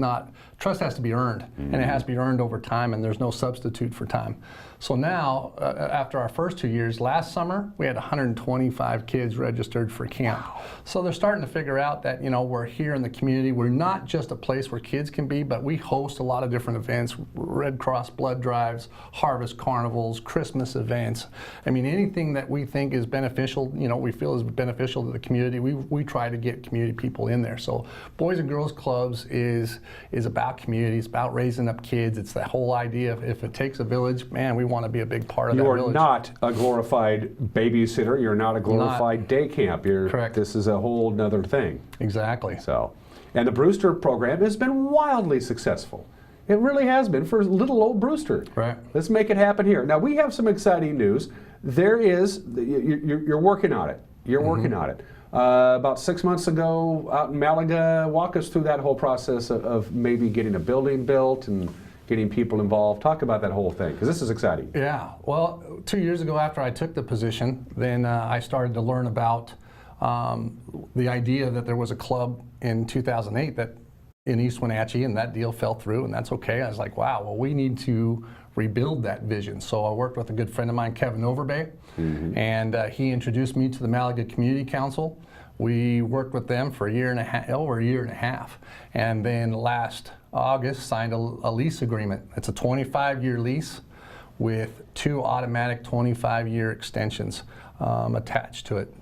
to be earned, and it has to be earned over time, and there's no substitute for time. So now, after our first 2 years, last summer, we had 125 kids registered for camp. Wow. So they're starting to figure out that, you know, we're here in the community. We're not just a place where kids can be, but we host a lot of different events, Red Cross blood drives, harvest carnivals, Christmas events. I mean, anything that we think is beneficial, you know, we feel is beneficial to the community, we try to get community people in there. So Boys and Girls Clubs is about community. It's about raising up kids. It's that whole idea of if it takes a village, man, we want to be a big part of that village. You're not a glorified babysitter. You're not a glorified day camp. Correct. This is a whole nother thing. Exactly. So, and the Brewster program has been wildly successful. It really has been for little old Brewster. Right. Let's make it happen here. Now, we have some exciting news. there is, you're working on it. You're working on it. About 6 months ago out in Malaga, walk us through that whole process of maybe getting a building built and getting people involved. Talk about that whole thing, because this is exciting. Yeah, well, 2 years ago after I took the position, then I started to learn about the idea that there was a club in 2008 that in East Wenatchee, and that deal fell through, and that's okay. I was like, wow, well, we need to rebuild that vision. So I worked with a good friend of mine, Kevin Overbay, and he introduced me to the Malaga Community Council. We worked with them for over a year and a half, and then last August signed a lease agreement. It's a 25-year lease with 2 automatic 25-year extensions attached to it.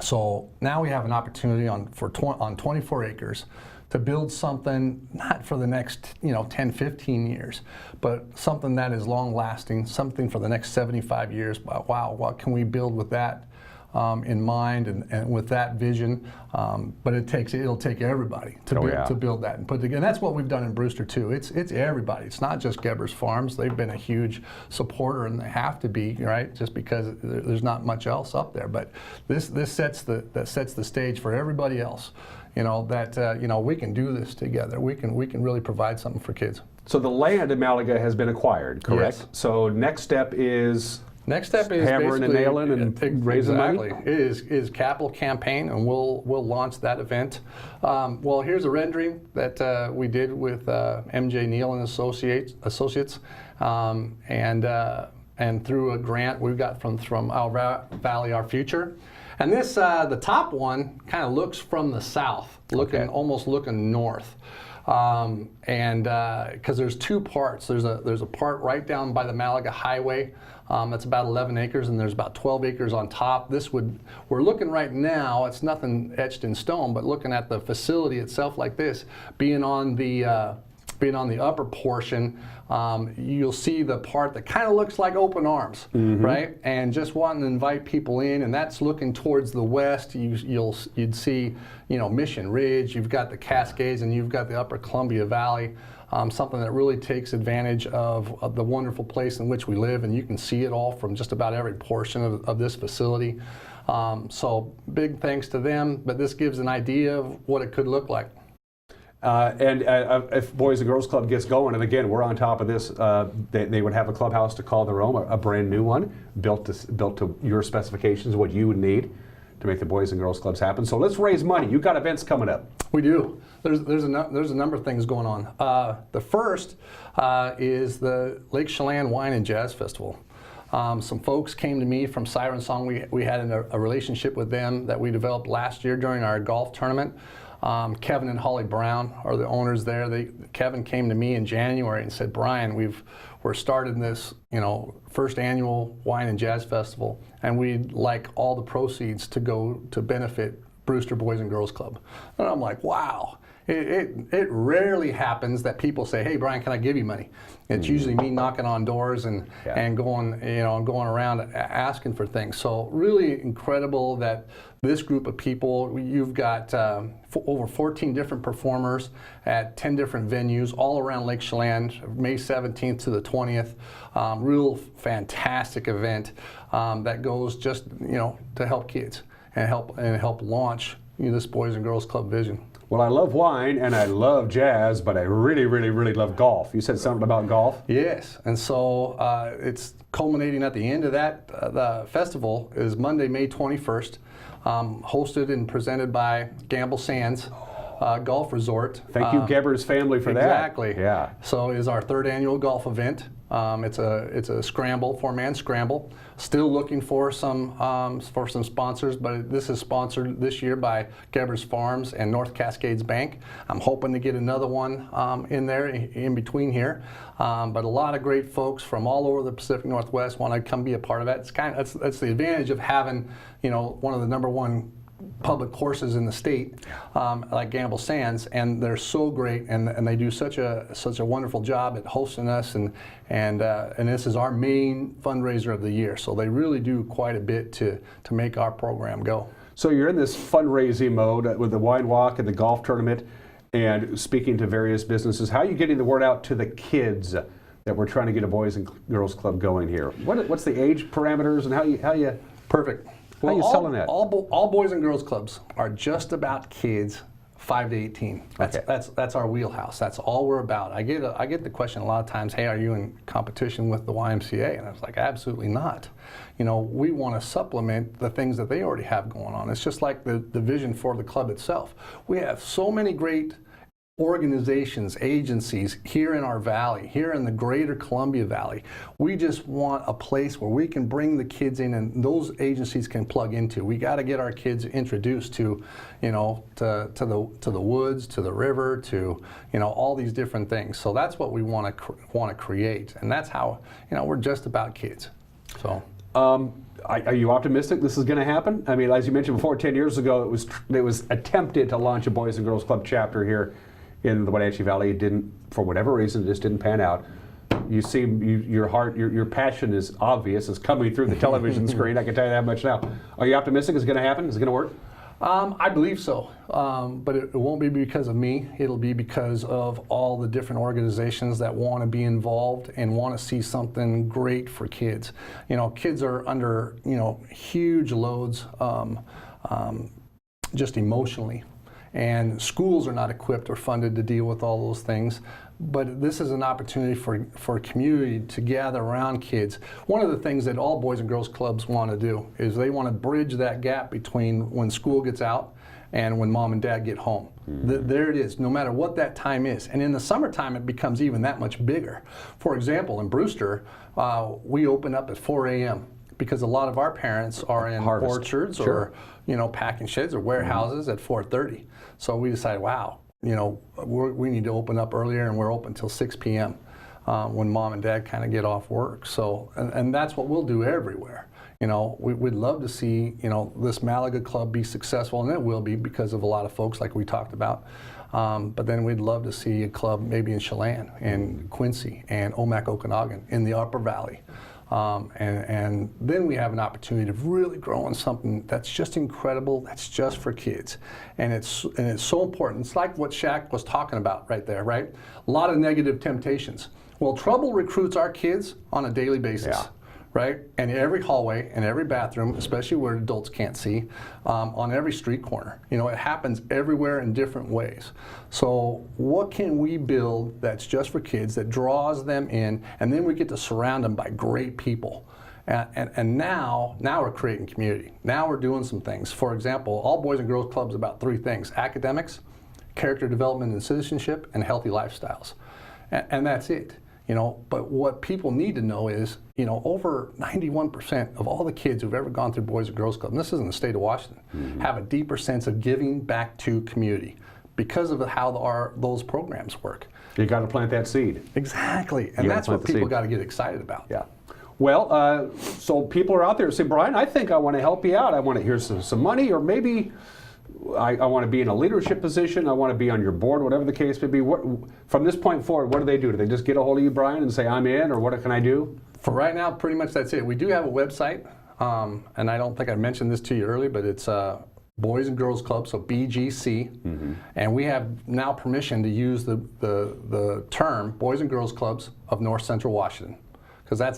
So now we have an opportunity on 24 acres to build something not for the next 10, 15 years, but something that is long lasting, something for the next 75 years. Wow, what can we build with that in mind and with that vision? But it'll take everybody to build that and put together. And that's what we've done in Brewster too. It's everybody. It's not just Gebbers Farms. They've been a huge supporter, and they have to be, right? Just because there's not much else up there. But this sets the stage for everybody else. That we can do this together. We can really provide something for kids. So the land in Malaga has been acquired, correct? Yes. So next step is hammering and nailing and raising money. It is capital campaign, and we'll launch that event. Well, here's a rendering that we did with MJ Neal and Associates, and through a grant we got from Our Valley, Our Future. And this, the top one, kind of looks from the south, almost looking north, and because there's 2 parts. There's a part right down by the Malaga Highway. That's about 11 acres, and there's about 12 acres on top. We're looking right now. It's nothing etched in stone, but looking at the facility itself, like this, being on the upper portion, you'll see the part that kind of looks like open arms, right? And just wanting to invite people in, and that's looking towards the west. You'd see, Mission Ridge. You've got the Cascades, and you've got the Upper Columbia Valley. Something that really takes advantage of the wonderful place in which we live, and you can see it all from just about every portion of this facility. So big thanks to them, but this gives an idea of what it could look like. If Boys and Girls Club gets going, and again, we're on top of this, they would have a clubhouse to call their own, a brand new one, built to your specifications, what you would need to make the Boys and Girls Clubs happen. So let's raise money. You've got events coming up. We do. There's a number of things going on. The first is the Lake Chelan Wine and Jazz Festival. Some folks came to me from Siren Song. We had a relationship with them that we developed last year during our golf tournament. Kevin and Holly Brown are the owners there. Kevin came to me in January and said, Brian, we're starting this, first annual Wine and Jazz Festival, and we'd like all the proceeds to go to benefit Brewster Boys and Girls Club. And I'm like, wow. It rarely happens that people say, hey, Brian, can I give you money? It's usually me knocking on doors and going around asking for things. So really incredible that this group of people, you've got over 14 different performers at 10 different venues all around Lake Chelan, May 17th to the 20th. Real fantastic event that goes just, to help kids and help launch this Boys and Girls Club vision. Well, I love wine and I love jazz, but I really, really, really love golf. You said something about golf? Yes, and so it's culminating at the end of that. The festival is Monday, May 21st, hosted and presented by Gamble Sands Golf Resort. Thank you, Gebbers family, for that. Exactly. Yeah. So it is our 3rd annual golf event. It's a scramble, 4-man scramble. Still looking for some sponsors, but this is sponsored this year by Gebbers Farms and North Cascades Bank. I'm hoping to get another one in there in between here. But a lot of great folks from all over the Pacific Northwest want to come be a part of it. That's the advantage of having one of the #1 public courses in the state, like Gamble Sands, and they're so great, and they do such a wonderful job at hosting us, and this is our main fundraiser of the year. So they really do quite a bit to make our program go. So you're in this fundraising mode with the wine walk and the golf tournament, and speaking to various businesses. How are you getting the word out to the kids that we're trying to get a Boys and Girls Club going here. What's the age parameters and how you Perfect. How are you selling that? All Boys and Girls Clubs are just about kids 5 to 18. That's our wheelhouse. That's all we're about. I get the question a lot of times, hey, are you in competition with the YMCA? And I was like, absolutely not. You know, we want to supplement the things that they already have going on. It's just like the vision for the club itself. We have so many great organizations, agencies here in our valley, here in the greater Columbia Valley. We just want a place where we can bring the kids in and those agencies can plug into. We got to get our kids introduced to, you know, to the woods, to the river, to, you know, all these different things. So that's what we want to create, and that's how, you know, we're just about kids. So. Are you optimistic this is going to happen? I mean, as you mentioned before, 10 years ago it was attempted to launch a Boys and Girls Club chapter here in the Wenatchee Valley. It didn't, for whatever reason, it just didn't pan out. You seem, your passion is obvious. It's coming through the television screen. I can tell you that much now. Are you optimistic it's going to happen? Is it going to work? I believe so, but it won't be because of me. It'll be because of all the different organizations that want to be involved and want to see something great for kids. You know, kids are under, you know, huge loads just emotionally. And schools are not equipped or funded to deal with all those things. But this is an opportunity for a community to gather around kids. One of the things that all Boys and Girls Clubs want to do is they want to bridge that gap between when school gets out and when mom and dad get home. There it is, no matter what that time is. And in the summertime, it becomes even that much bigger. For example, in Brewster, we open up at 4 a.m. because a lot of our parents are in orchards or, you know, packing sheds or warehouses at 4:30. So we decided, wow, you know, we need to open up earlier, and we're open till 6 p.m. When mom and dad kind of get off work. So, and that's what we'll do everywhere. You know, we'd love to see, you know, this Malaga Club be successful, and it will be because of a lot of folks like we talked about. But then we'd love to see a club maybe in Chelan and Quincy and Omak Okanagan in the Upper Valley. And then we have an opportunity to really grow on something that's just incredible, that's just for kids. And it's so important. It's like what Shaq was talking about right there, right? A lot of negative temptations. Well, trouble recruits our kids on a daily basis. Yeah. Right? And every hallway and every bathroom, especially where adults can't see, on every street corner. You know, it happens everywhere in different ways. So what can we build that's just for kids, that draws them in, and then we get to surround them by great people. And now we're creating community. Now we're doing some things. For example, all Boys and Girls Clubs about 3 things: academics, character development and citizenship, and healthy lifestyles. And that's it. You know, but what people need to know is, you know, over 91% of all the kids who've ever gone through Boys and Girls Club, and this is in the state of Washington, have a deeper sense of giving back to community because of how those programs work. You got to plant that seed. Exactly, and that's what people got to get excited about. Yeah. Well, so people are out there say, Brian, I think I want to help you out. I want to hear some money, or maybe I want to be in a leadership position. I want to be on your board, whatever the case may be. From this point forward, what do they do? Do they just get a hold of you, Brian, and say, I'm in, or what can I do? For right now, pretty much that's it. We do have a website, and I don't think I mentioned this to you earlier, but it's Boys and Girls Club, so BGC. And we have now permission to use the term Boys and Girls Clubs of North Central Washington, because that's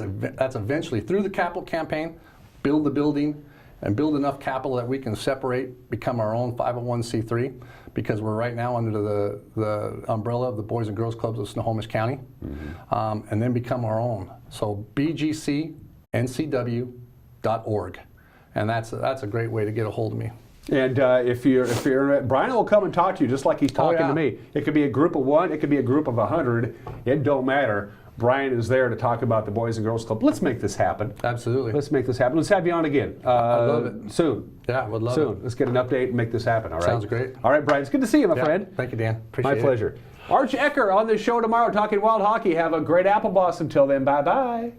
eventually, through the capital campaign, build the building, and build enough capital that we can separate, become our own 501c3, because we're right now under the umbrella of the Boys and Girls Clubs of Snohomish County, and then become our own. So bgcncw.org, and that's a great way to get a hold of me. And if you're Brian will come and talk to you just like he's talking to me. It could be a group of 1, it could be a group of 100. It don't matter. Brian is there to talk about the Boys and Girls Club. Let's make this happen. Absolutely. Let's make this happen. Let's have you on again. I love it. Soon. Yeah, would love soon. it. Let's get an update and make this happen, all right? Sounds great. All right, Brian, it's good to see you, my friend. Thank you, Dan. Appreciate it. My pleasure. Arch Ecker on the show tomorrow talking wild hockey. Have a great Apple Blossom. Until then, bye-bye.